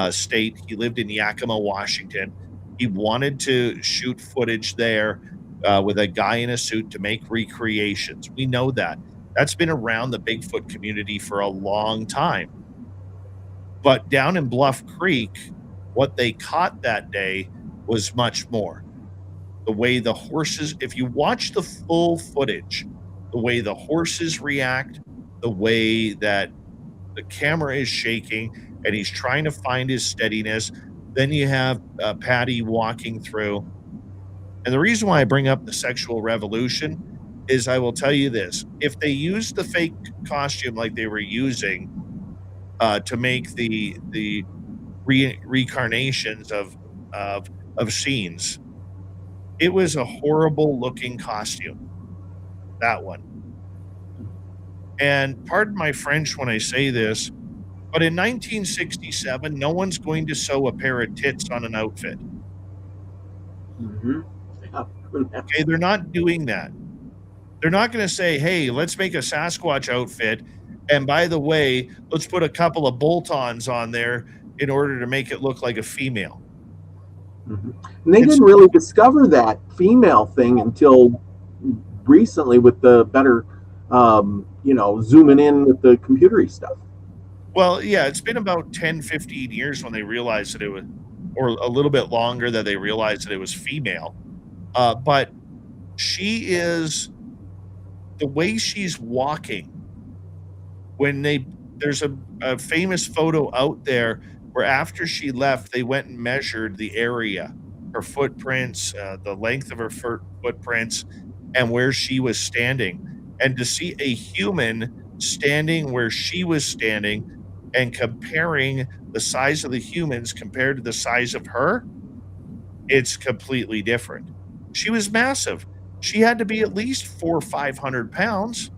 state. He lived in Yakima, Washington. He wanted to shoot footage there with a guy in a suit to make recreations. We know that. That's been around the Bigfoot community for a long time. But down in Bluff Creek, what they caught that day was much more. The way the horses, if you watch the full footage, the way the horses react, the way that the camera is shaking and he's trying to find his steadiness. Then you have Patty walking through. And the reason why I bring up the sexual revolution is I will tell you this. If they used the fake costume like they were using to make the reincarnations of scenes, it was a horrible looking costume. That one. And pardon my French when I say this, but in 1967, no one's going to sew a pair of tits on an outfit. Mm-hmm. Yeah. Okay, they're not doing that. They're not going to say, hey, let's make a Sasquatch outfit. And by the way, let's put a couple of bolt-ons on there in order to make it look like a female. And they It's- didn't really discover that female thing until recently with the better, zooming in with the computery stuff. Well, yeah, it's been about 10, 15 years when they realized that it was, or a little bit longer that they realized that it was female. But she is, the way she's walking, there's a famous photo out there where after she left, they went and measured the area, her footprints, the length of her footprints, and where she was standing. And to see a human standing where she was standing and comparing the size of the humans compared to the size of her, it's completely different. She was massive. She had to be at least 400 or 500 pounds.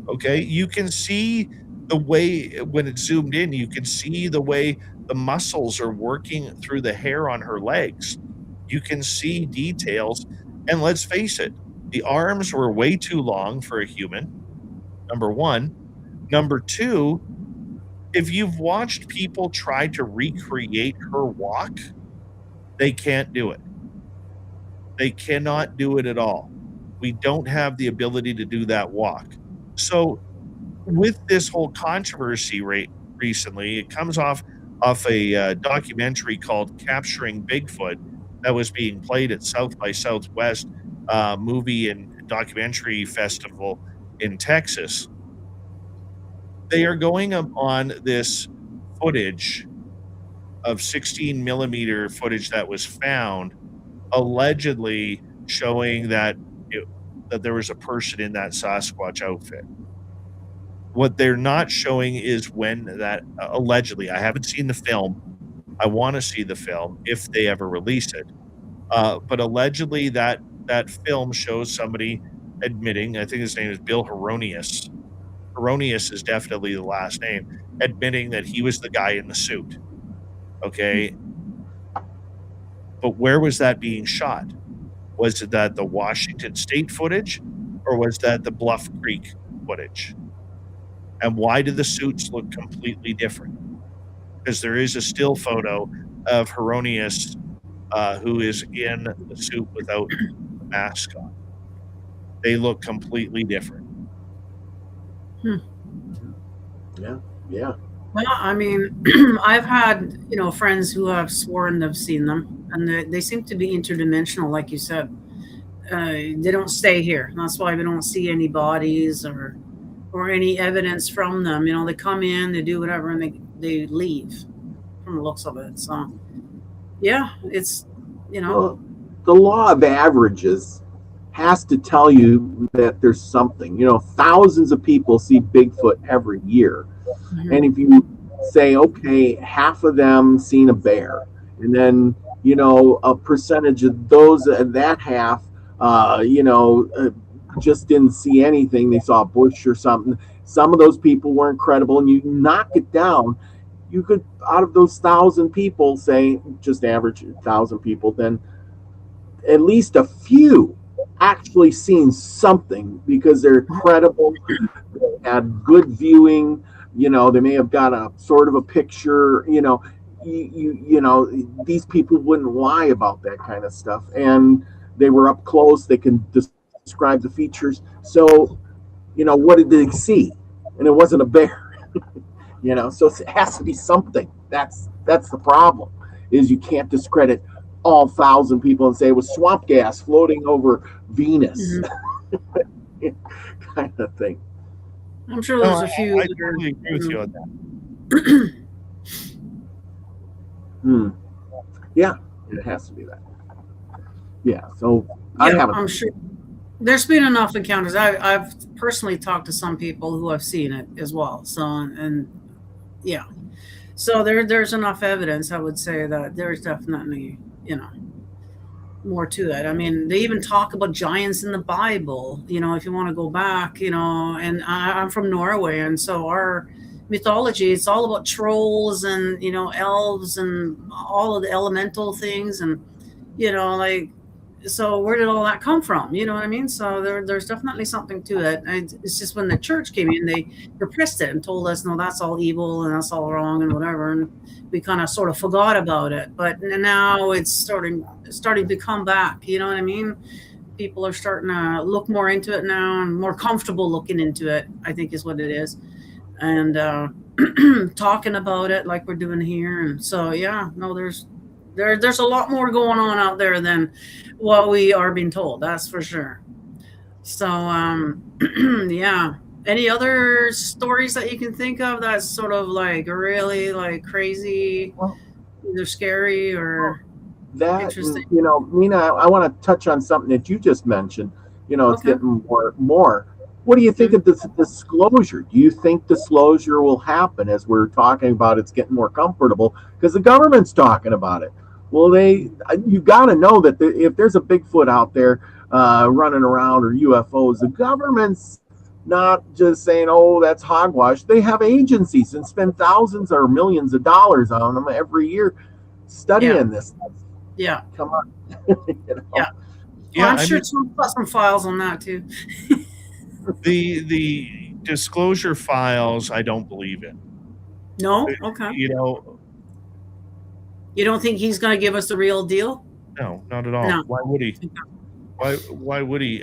Okay, you can see the way when it's zoomed in, you can see the way the muscles are working through the hair on her legs. You can see details. And let's face it, the arms were way too long for a human, number one. Number two, if you've watched people try to recreate her walk, they can't do it. They cannot do it at all. We don't have the ability to do that walk. So with this whole controversy recently, it comes off a documentary called Capturing Bigfoot that was being played at South by Southwest movie and documentary festival in Texas. They are going on this footage of 16 millimeter footage that was found, allegedly showing that there was a person in that Sasquatch outfit. What they're not showing is when that allegedly, I haven't seen the film. I want to see the film if they ever release it. But allegedly that film shows somebody admitting, I think his name is Bill Heronius. Heronius is definitely the last name, admitting that he was the guy in the suit. Okay. But where was that being shot? Was it that the Washington State footage or was that the Bluff Creek footage? And why do the suits look completely different? Because there is a still photo of Heronius who is in the suit without the mask on. They look completely different. Yeah. Well, I mean, I've had, friends who have sworn they've seen them, and they seem to be interdimensional, like you said. They don't stay here. That's why we don't see any bodies or any evidence from them. They come in, they do whatever, and they leave from the looks of it. So, yeah, it's, Well, the law of averages has to tell you that there's something. Thousands of people see Bigfoot every year. Mhm. And if you say, okay, half of them seen a bear, and then, a percentage of those, that half, just didn't see anything. They saw a bush or something. Some of those people weren't credible, and you knock it down. You could, out of those 1,000 people, say just average 1,000 people, then at least a few actually seen something because they're credible, they had good viewing, they may have got a sort of a picture, these people wouldn't lie about that kind of stuff, and they were up close, they can describe the features. So, what did they see? And it wasn't a bear. So it has to be something. That's the problem, is you can't discredit all 1,000 people and say it was swamp gas floating over Venus. Kind of thing. I'm sure there's a few. I totally agree with you on that. Yeah, it has to be that. Yeah, so Yeah, I haven't. I'm sure there's been enough encounters. I've personally talked to some people who have seen it as well. So, and yeah, so there's enough evidence, I would say, that there's definitely, more to it. I mean, they even talk about giants in the Bible, if you want to go back, and I'm from Norway. And so our mythology, it's all about trolls and, elves and all of the elemental things. And, like, so where did all that come from? You know what I mean? So there's definitely something to it. And it's just when the church came in, they repressed it and told us, no, that's all evil and that's all wrong and whatever. And we kind of sort of forgot about it. But now it's starting to come back. You know what I mean? People are starting to look more into it now and more comfortable looking into it, I think is what it is. And talking about it like we're doing here. And so, yeah, no, there's a lot more going on out there than what we are being told. That's for sure. So, yeah. Any other stories that you can think of that's sort of like really like crazy, Well, either scary well, or that, interesting? Mina, I want to touch on something that you just mentioned. It's Okay. getting more. What do you think Mm. of this disclosure? Do you think disclosure will happen as we're talking about it's getting more comfortable because the government's talking about it? Well, you got to know that if there's a Bigfoot out there running around or UFOs, the government's not just saying, "Oh, that's hogwash." They have agencies and spend thousands or millions of dollars on them every year Yeah. studying this. Yeah. Come on, you Yeah. know. Well, Yeah, I'm I sure mean, Trump got some files on that too. the disclosure files, I don't believe in. No? Okay. You know, You don't think he's going to give us the real deal? no, not at all. No. Why would he? Why would he?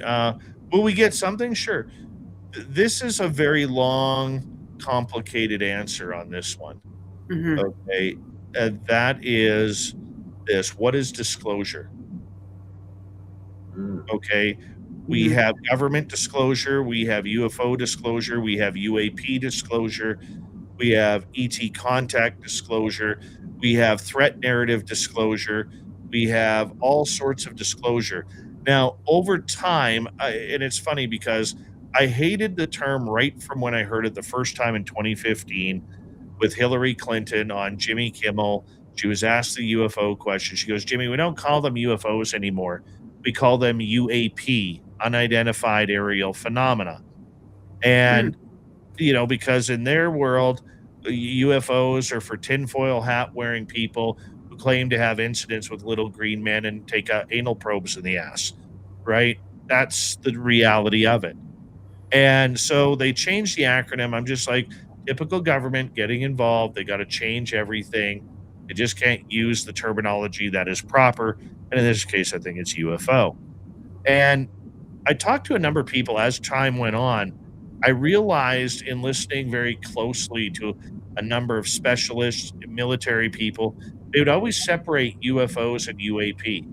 Will we get something? Sure. This is a very long, complicated answer on this one. Hmm. Okay. That is this. What is disclosure? Mm. Okay. We Hmm. have government disclosure, we have UFO disclosure, we have UAP disclosure, we have ET contact disclosure, we have threat narrative disclosure, we have all sorts of disclosure. Now, over time, and it's funny because I hated the term right from when I heard it the first time in 2015 with Hillary Clinton on Jimmy Kimmel. She was asked the UFO question. She goes, Jimmy, we don't call them UFOs anymore. We call them UAP, unidentified aerial phenomena. Mm. And, because in their world, UFOs are for tinfoil hat wearing people who claim to have incidents with little green men and take anal probes in the ass, right? That's the reality of it. And so they changed the acronym. I'm just like, typical government getting involved. They got to change everything. They just can't use the terminology that is proper. And in this case, I think it's UFO. And I talked to a number of people as time went on. I realized in listening very closely to a number of specialists, military people, they would always separate UFOs and UAP.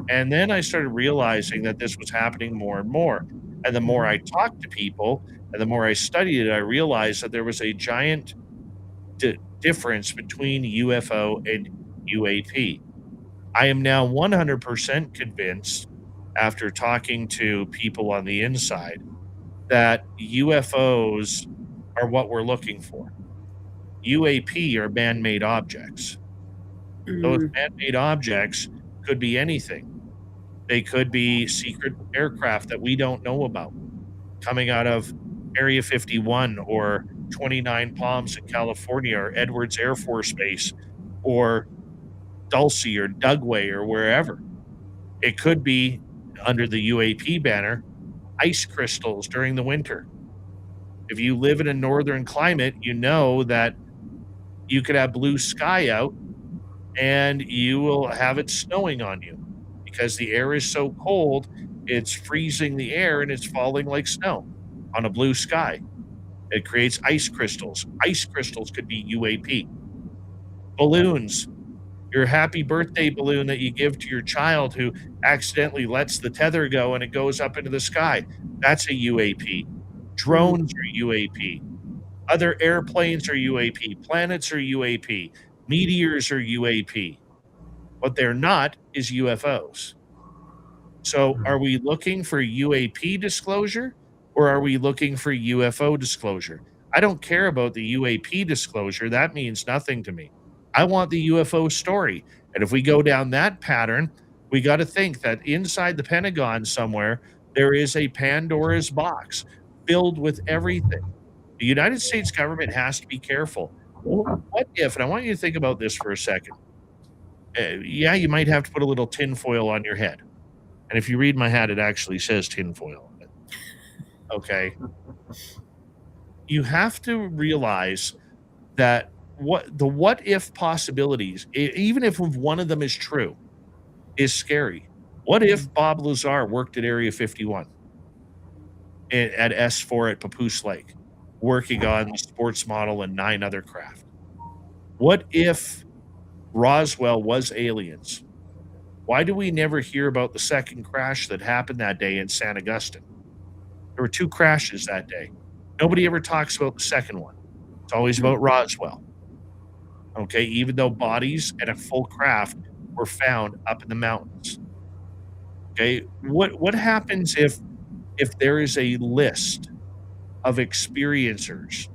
And then I started realizing that this was happening more and more. And the more I talked to people and the more I studied it, I realized that there was a giant difference between UFO and UAP. I am now 100% convinced after talking to people on the inside that UFOs are what we're looking for. UAP are man made objects. Those Mm. man made objects could be anything. They could be secret aircraft that we don't know about coming out of Area 51 or 29 Palms in California or Edwards Air Force Base or Dulce or Dugway or wherever. It could be under the UAP banner, ice crystals during the winter. If you live in a northern climate, you know that you could have blue sky out and you will have it snowing on you because the air is so cold, it's freezing the air and it's falling like snow on a blue sky. It creates ice crystals. Ice crystals could be UAP. Balloons, your happy birthday balloon that you give to your child who accidentally lets the tether go and it goes up into the sky. That's a UAP. Mm. Drones are UAP. Other airplanes are UAP. Planets are UAP. Meteors are UAP. What they're not is UFOs. So are we looking for UAP disclosure or are we looking for UFO disclosure? I don't care about the UAP disclosure. That means nothing to me. I want the UFO story. And if we go down that pattern, we got to think that inside the Pentagon somewhere, there is a Pandora's box filled with everything. The United States government has to be careful. What if, and I want you to think about this for a second, Yeah, you might have to put a little tinfoil on your head. And if you read my hat, it actually says tinfoil on it. Okay. You have to realize that what if possibilities, even if one of them is true, is scary. What if Bob Lazar worked at Area 51 at S4 at Papoose Lake, working on the sports model and 9 other craft? What if Roswell was aliens? Why do we never hear about the second crash that happened that day in San Augustine? There were 2 crashes that day. Nobody ever talks about the second one. It's always about Roswell. Okay, even though bodies and a full craft were found up in the mountains. Okay, what happens if there is a list of experiencers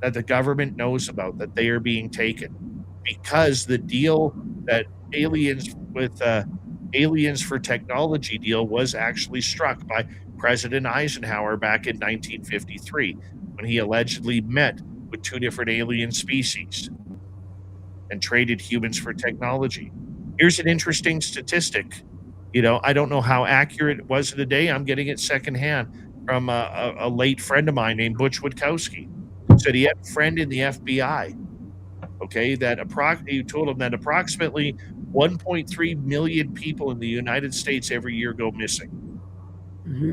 that the government knows about that they are being taken because the deal that aliens for technology deal was actually struck by President Eisenhower back in 1953 when he allegedly met with 2 different alien species and traded humans for technology. Here's an interesting statistic. I don't know how accurate it was today. I'm getting it secondhand from a late friend of mine named Butch Witkowski. Said he had a friend in the FBI. Okay, he told him that approximately 1.3 million people in the United States every year go missing.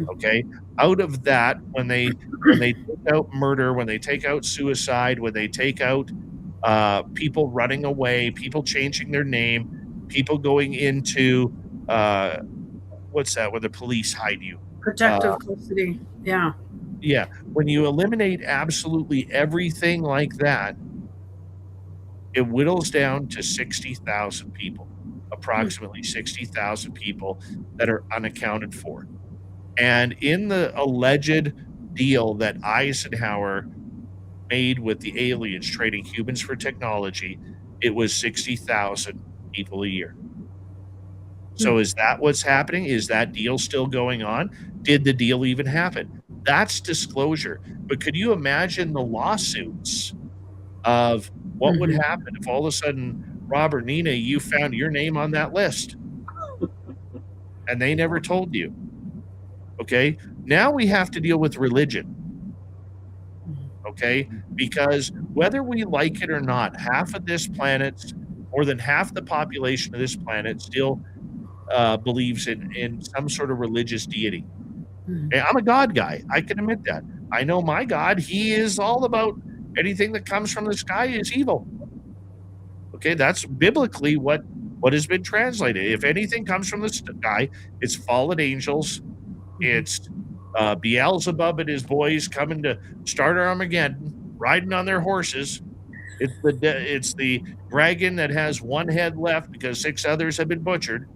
Okay, out of that, when they take out murder, when they take out suicide, when they take out people running away, people changing their name, people going into what's that? Where the police hide you? Protective custody. Yeah. Yeah. When you eliminate absolutely everything like that, it whittles down to 60,000 people, approximately 60,000 people that are unaccounted for. And in the alleged deal that Eisenhower made with the aliens trading humans for technology, it was 60,000 people a year. So is that what's happening? Is that deal still going on? Did the deal even happen? That's disclosure. But could you imagine the lawsuits of what would happen if all of a sudden, Robert, Nina, you found your name on that list and they never told you? Okay. Now we have to deal with religion. Okay. Because whether we like it or not, half of this planet, more than half the population of this planet still believes in some sort of religious deity. And I'm a God guy. I can admit that. I know my God. He is all about anything that comes from the sky is evil. Okay, that's biblically what has been translated. If anything comes from the sky, it's fallen angels. It's Beelzebub and his boys coming to start Armageddon, riding on their horses. It's the dragon that has one head left because 6 others have been butchered.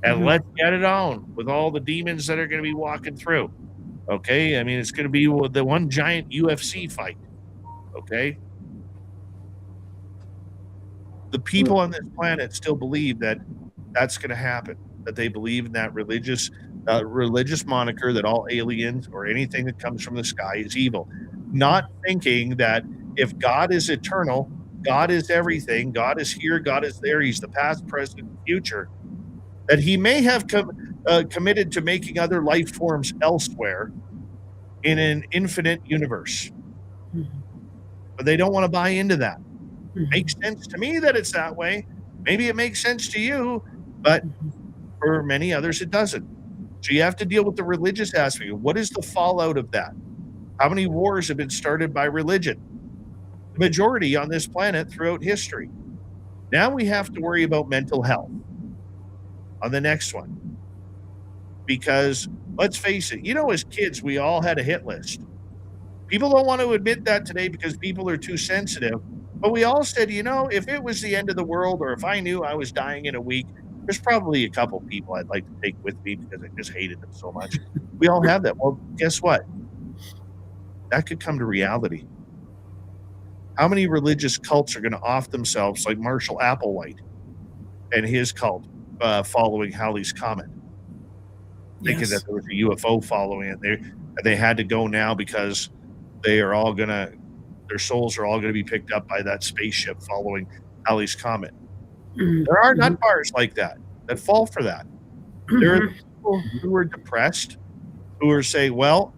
And let's get it on with all the demons that are going to be walking through. Okay, I mean, it's going to be the one giant UFC fight. Okay, the people on this planet still believe that that's going to happen. That they believe in that religious moniker that all aliens or anything that comes from the sky is evil, not thinking that if God is eternal, God is everything, God is here, God is there, He's the past, present, and future. That he may have committed to making other life forms elsewhere in an infinite universe. But they don't want to buy into that. Makes sense to me that it's that way. Maybe it makes sense to you, but for many others it doesn't. So you have to deal with the religious aspect. What is the fallout of that? How many wars have been started by religion? The majority on this planet throughout history. Now we have to worry about mental health on the next one. Because let's face it, as kids, we all had a hit list. People don't want to admit that today because people are too sensitive. But we all said, if it was the end of the world or if I knew I was dying in a week, there's probably a couple people I'd like to take with me because I just hated them so much. We all have that. Well, guess what? That could come to reality. How many religious cults are going to off themselves like Marshall Applewhite and his cult? Following Halley's Comet, thinking that there was a UFO following it. They had to go now because their souls are all going to be picked up by that spaceship following Halley's Comet. There are nut bars like that fall for that. There are people who are depressed, who are saying, well,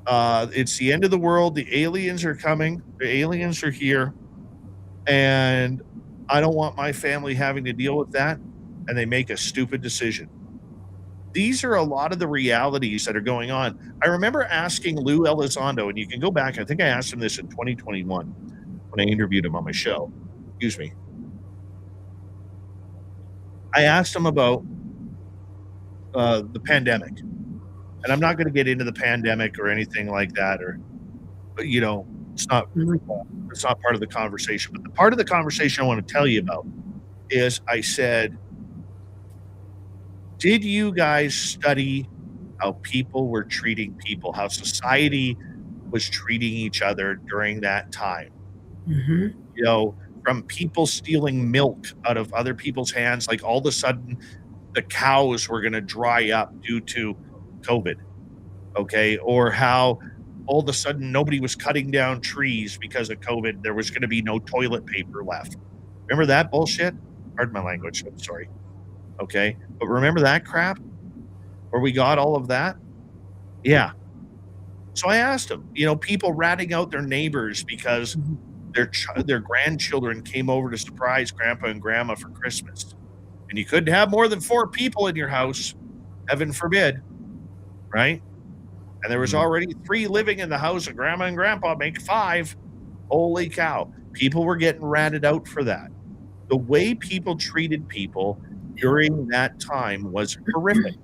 it's the end of the world. The aliens are coming. The aliens are here. And I don't want my family having to deal with that. And they make a stupid decision. These are a lot of the realities that are going on. I remember asking Lou Elizondo, and you can go back. I think I asked him this in 2021 when I interviewed him on my show. Excuse me. I asked him about the pandemic. And I'm not going to get into the pandemic or anything like that, but it's not part of the conversation. But the part of the conversation I want to tell you about is I said, did you guys study how people were treating people, how society was treating each other during that time? From people stealing milk out of other people's hands, like all of a sudden the cows were going to dry up due to COVID, okay? Or how all of a sudden nobody was cutting down trees because of COVID. There was going to be no toilet paper left. Remember that bullshit? Pardon my language. I'm sorry. Okay. But remember that crap where we got all of that? Yeah. So I asked them, people ratting out their neighbors because their grandchildren came over to surprise grandpa and grandma for Christmas. And you couldn't have more than 4 people in your house, heaven forbid, right? And there was already 3 living in the house, and grandma and grandpa make 5. Holy cow. People were getting ratted out for that. The way people treated people during that time was horrific.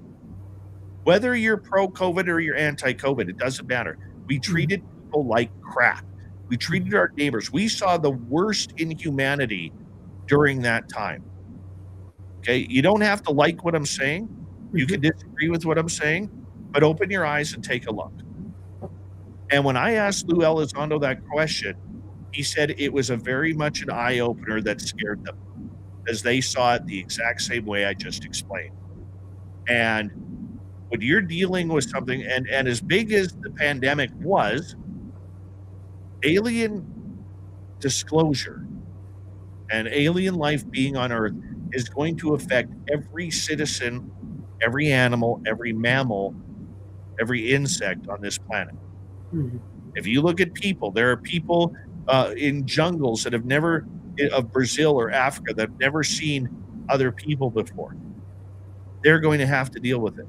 Whether you're pro-COVID or you're anti-COVID, it doesn't matter. We treated people like crap. We treated our neighbors. We saw the worst inhumanity during that time. Okay, you don't have to like what I'm saying. You can disagree with what I'm saying, but open your eyes and take a look. And when I asked Lou Elizondo that question, he said it was a very much an eye-opener that scared them, as they saw it the exact same way I just explained. And when you're dealing with something, and as big as the pandemic was, alien disclosure and alien life being on Earth is going to affect every citizen, every animal, every mammal, every insect on this planet. If you look at people, there are people in jungles that have never, of Brazil or Africa, that have never seen other people before. They're going to have to deal with it.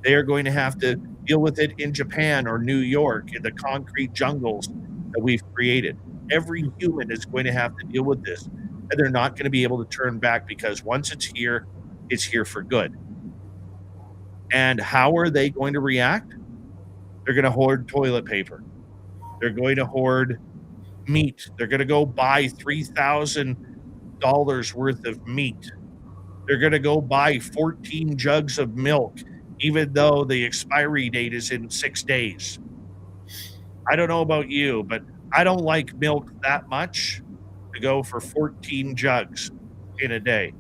They are going to have to deal with it in Japan or New York, in the concrete jungles that we've created. Every human is going to have to deal with this, and they're not going to be able to turn back, because once it's here for good. And how are they going to react? They're going to hoard toilet paper. They're going to hoard meat. They're going to go buy $3,000 worth of meat. They're going to go buy 14 jugs of milk, even though the expiry date is in 6 days. I don't know about you, but I don't like milk that much to go for 14 jugs in a day.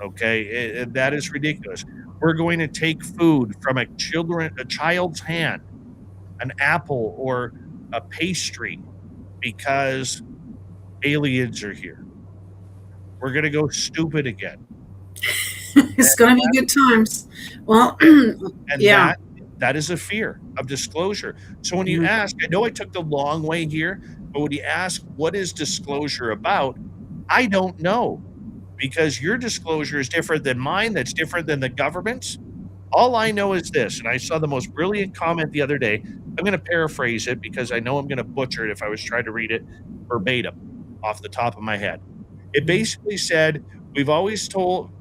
Okay, that is ridiculous. We're going to take food from a child's hand, an apple or a pastry, because aliens are here. We're going to go stupid again. It's going to be good times. Well, and yeah. That is a fear of disclosure. So when you ask, I know I took the long way here, but when you ask, what is disclosure about? I don't know, because your disclosure is different than mine. That's different than the government's. All I know is this, and I saw the most brilliant comment the other day. I'm going to paraphrase it because I know I'm going to butcher it if I was trying to read it verbatim off the top of my head. It basically said, we've always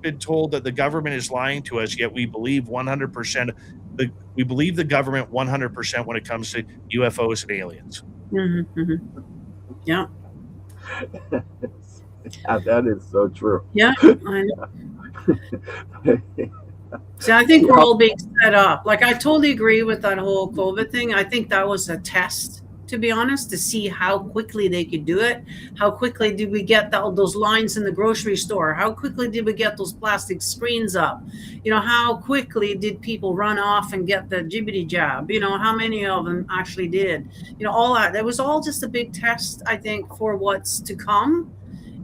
been told that the government is lying to us, yet we believe 100%. We believe the government 100% when it comes to UFOs and aliens. Yeah. That is so true. Yeah. See, I think we're all being set up. Like, I totally agree with that whole COVID thing. I think that was a test, to be honest, to see how quickly they could do it. How quickly did we get those lines in the grocery store? How quickly did we get those plastic screens up? How quickly did people run off and get the jibbity jab? How many of them actually did? All that. That was all just a big test, I think, for what's to come.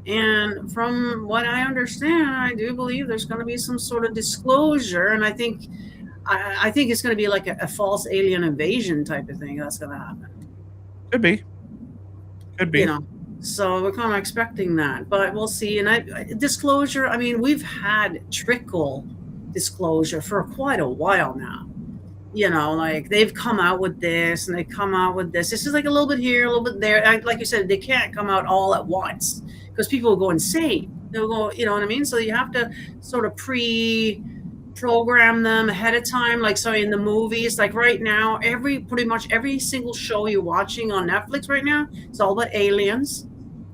And from what I understand, I do believe there's going to be some sort of disclosure, and I think it's going to be like a false alien invasion type of thing that's going to happen. Could be. Could be. You know, so we're kind of expecting that, but we'll see. And disclosure, I mean, we've had trickle disclosure for quite a while now. You know, like they've come out with this and they come out with this. This is like a little bit here, a little bit there. Like you said, they can't come out all at once because people will go insane. They'll go, you know what I mean? So you have to sort of program them ahead of time. Like, so in the movies, like right now, pretty much every single show you're watching on Netflix right now, it's all about aliens.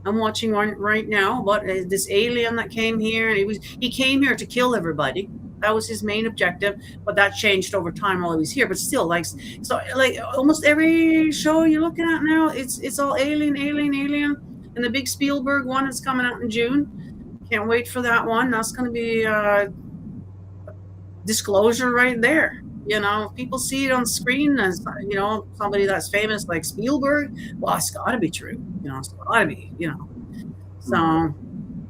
I'm watching one right now about this alien that came here, and he came here to kill everybody. That was his main objective, but that changed over time while he was here. But still, like, so like almost every show you're looking at now, it's all alien. And the big Spielberg one is coming out in June. Can't wait for that one. That's going to be disclosure right there. You know, if people see it on screen as, you know, somebody that's famous like Spielberg, well, it's got to be true. You know, it's got to be, you know. So,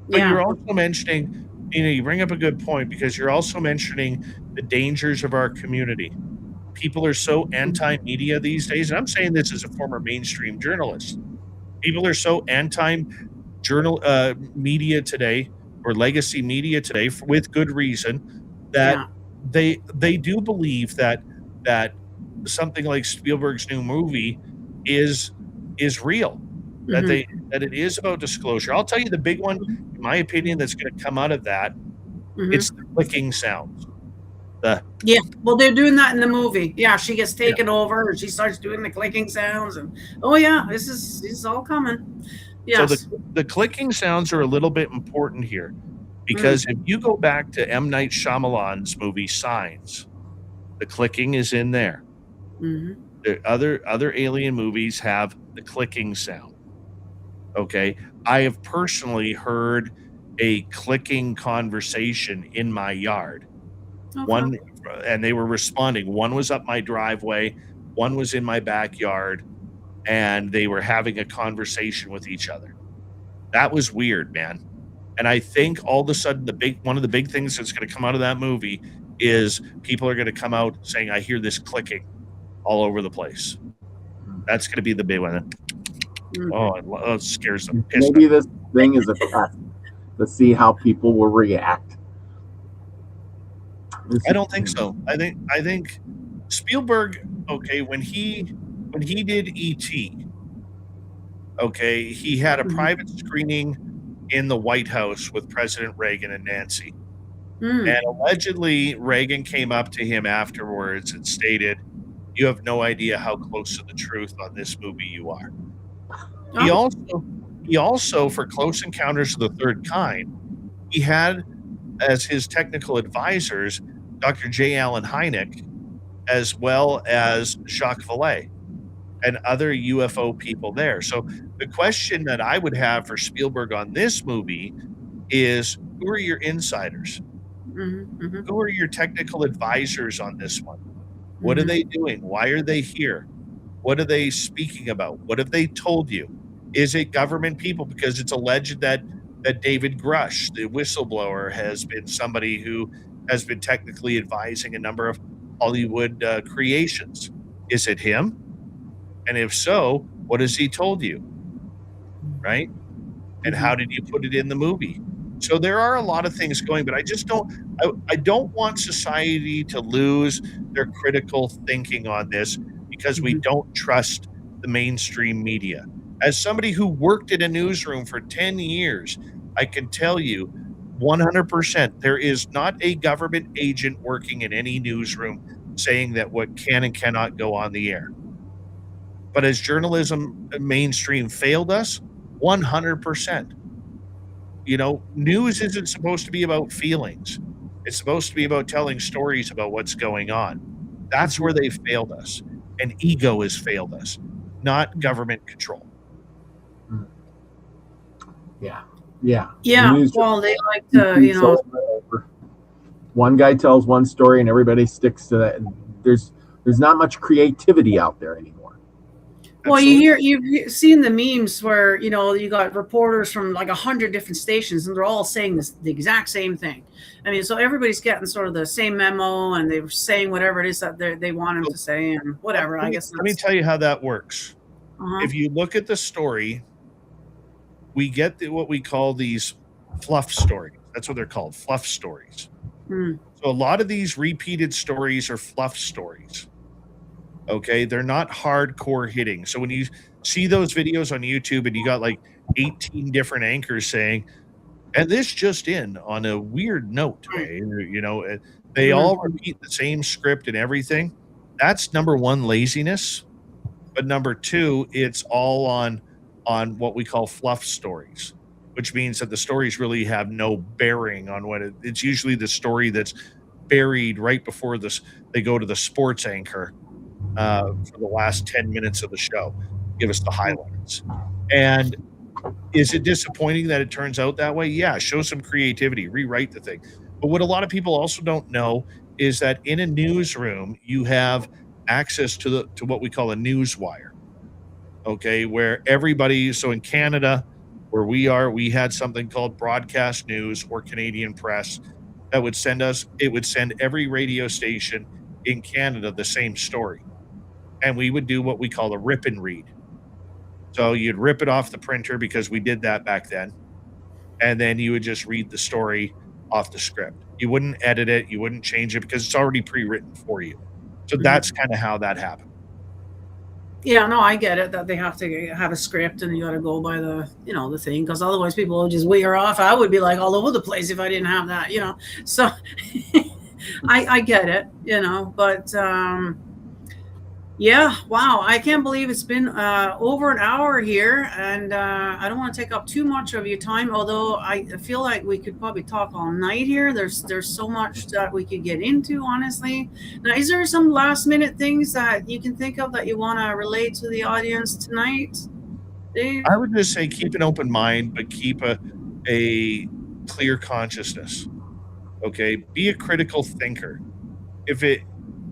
but yeah. you're also mentioning, you know, you bring up a good point, because you're also mentioning the dangers of our community. People are so anti-media these days, and I'm saying this as a former mainstream journalist. People are so media today, or legacy media today, with good reason, that they do believe that something like Spielberg's new movie is real. That it is about disclosure. I'll tell you the big one, in my opinion, that's going to come out of that. It's the clicking sounds. Well, they're doing that in the movie. Yeah, she gets taken over and she starts doing the clicking sounds, and this is all coming. Yes. So the clicking sounds are a little bit important here, because if you go back to M. Night Shyamalan's movie Signs, the clicking is in there. The other alien movies have the clicking sound. Okay, I have personally heard a clicking conversation in my yard. One, and they were responding. One was up my driveway, one was in my backyard, and they were having a conversation with each other. That was weird, man. And I think all of a sudden one of the big things that's going to come out of that movie is people are going to come out saying, I hear this clicking all over the place. That's going to be the big one. Oh, it scares them. Maybe this thing is a test to see how people will react. I don't think so. I think Spielberg, okay, when he did E.T., okay, he had a private screening in the White House with President Reagan and Nancy. And allegedly Reagan came up to him afterwards and stated, you have no idea how close to the truth on this movie you are. He also, for Close Encounters of the Third Kind, he had as his technical advisors Dr. J. Allen Hynek, as well as Jacques Vallée and other UFO people there. So the question that I would have for Spielberg on this movie is, who are your insiders? Who are your technical advisors on this one? What are they doing? Why are they here? What are they speaking about? What have they told you? Is it government people? Because it's alleged that David Grush, the whistleblower, has been somebody who has been technically advising a number of Hollywood creations. Is it him? And if so, what has he told you? Right? And how did you put it in the movie? So there are a lot of things going, but I don't want society to lose their critical thinking on this, because we don't trust the mainstream media. As somebody who worked in a newsroom for 10 years, I can tell you 100% there is not a government agent working in any newsroom saying that what can and cannot go on the air. But as journalism mainstream failed us, 100%. You know, news isn't supposed to be about feelings. It's supposed to be about telling stories about what's going on. That's where they failed us. And ego has failed us, not government control. Yeah. Well, they like to, one guy tells one story and everybody sticks to that. There's not much creativity out there anymore. Well, Absolutely. you've seen the memes where you got reporters from like 100 different stations, and they're all saying the exact same thing. I mean, so everybody's getting sort of the same memo, and they're saying whatever it is that they want them So to say, and whatever. I guess let me that's. tell you how that works. Uh-huh. If you look at the story, we get what we call these fluff stories. That's what they're called, fluff stories. Mm. So a lot of these repeated stories are fluff stories. Okay, they're not hardcore hitting. So when you see those videos on YouTube and you got like 18 different anchors saying, and this just in on a weird note today, they Mm. all repeat the same script and everything. That's number one, laziness. But number two, it's all on what we call fluff stories, which means that the stories really have no bearing on it's usually the story that's buried right before this they go to the sports anchor for the last 10 minutes of the show, give us the highlights. And is it disappointing that it turns out that way? Yeah, show some creativity, rewrite the thing. But what a lot of people also don't know is that in a newsroom, you have access to what we call a news wire. Okay, where everybody, so in Canada, where we are, we had something called broadcast news or Canadian press that it would send every radio station in Canada the same story. And we would do what we call a rip and read. So you'd rip it off the printer because we did that back then. And then you would just read the story off the script. You wouldn't edit it, you wouldn't change it because it's already pre-written for you. So that's kind of how that happened. Yeah, no, I get it that they have to have a script and you got to go by the thing, because otherwise people will just wear off. I would be like all over the place if I didn't have that. So I get it, but yeah, wow, I can't believe it's been over an hour here, and I don't want to take up too much of your time, although I feel like we could probably talk all night here. There's so much that we could get into, honestly. Now, is there some last minute things that you can think of that you want to relate to the audience tonight, Dave? I would just say keep an open mind, but keep a clear consciousness. Okay, be a critical thinker.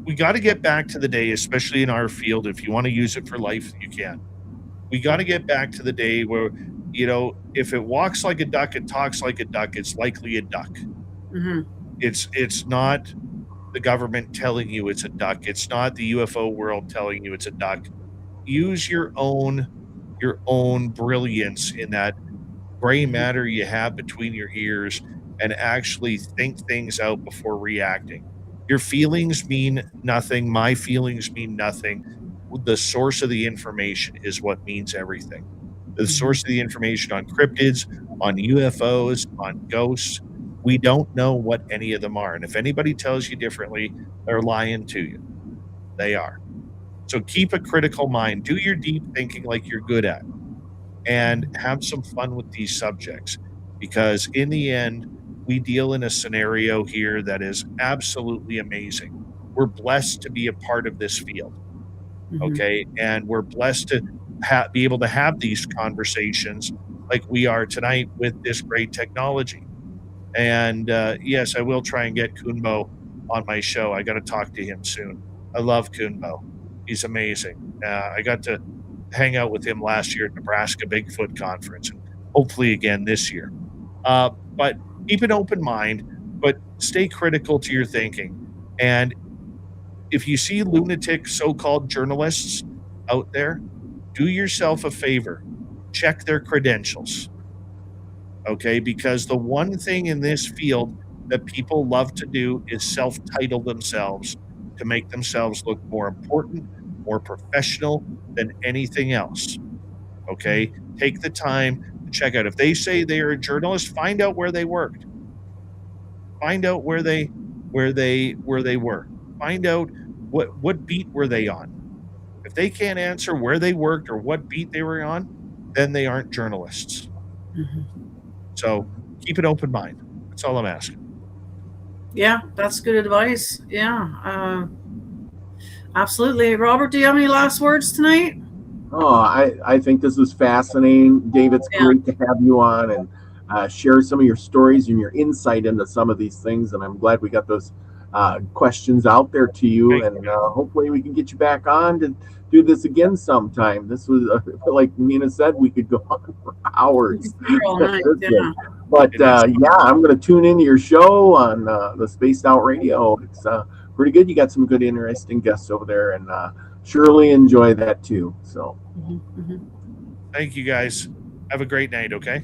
We got to get back to the day, especially in our field. If you want to use it for life, you can. We got to get back to the day where, if it walks like a duck, it talks like a duck, it's likely a duck. Mm-hmm. It's not the government telling you it's a duck. It's not the UFO world telling you it's a duck. Use your own brilliance in that gray matter you have between your ears and actually think things out before reacting. Your feelings mean nothing. My feelings mean nothing. The source of the information is what means everything. The source of the information on cryptids, on UFOs, on ghosts, we don't know what any of them are. And if anybody tells you differently, they're lying to you. They are. So keep a critical mind. Do your deep thinking like you're good at, and have some fun with these subjects, because in the end, we deal in a scenario here that is absolutely amazing. We're blessed to be a part of this field. Okay. And we're blessed to be able to have these conversations like we are tonight with this great technology. And yes, I will try and get Kunbo on my show. I got to talk to him soon. I love Kunbo. He's amazing. I got to hang out with him last year at Nebraska Bigfoot Conference, and hopefully again this year. But keep an open mind, but stay critical to your thinking. And if you see lunatic so-called journalists out there, do yourself a favor, check their credentials. Okay, because the one thing in this field that people love to do is self-title themselves to make themselves look more important, more professional than anything else. Okay, take the time to check out. If they say they are a journalist, find out where they worked. Find out where they were. Find out what beat were they on. If they can't answer where they worked or what beat they were on, then they aren't journalists. So keep an open mind. That's all I'm asking. Yeah, that's good advice. Yeah, absolutely. Robert, do you have any last words tonight? Oh, I think this is fascinating. Dave, it's great to have you on and share some of your stories and your insight into some of these things. And I'm glad we got those questions out there to you, Thank and hopefully we can get you back on to do this again sometime. This was, like Nina said, we could go on for hours. All night, yeah. But yeah, I'm going to tune into your show on the Spaced Out Radio. It's pretty good. You got some good, interesting guests over there, and surely enjoy that too. So, thank you guys. Have a great night. Okay.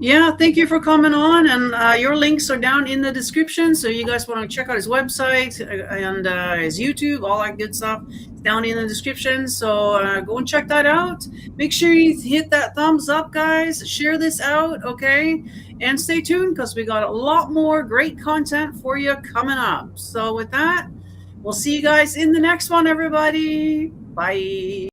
Yeah, thank you for coming on, and your links are down in the description. So you guys want to check out his website and his YouTube, all that good stuff, it's down in the description. So go and check that out. Make sure you hit that thumbs up, guys. Share this out, okay? And stay tuned because we got a lot more great content for you coming up. So with that, we'll see you guys in the next one, everybody. Bye.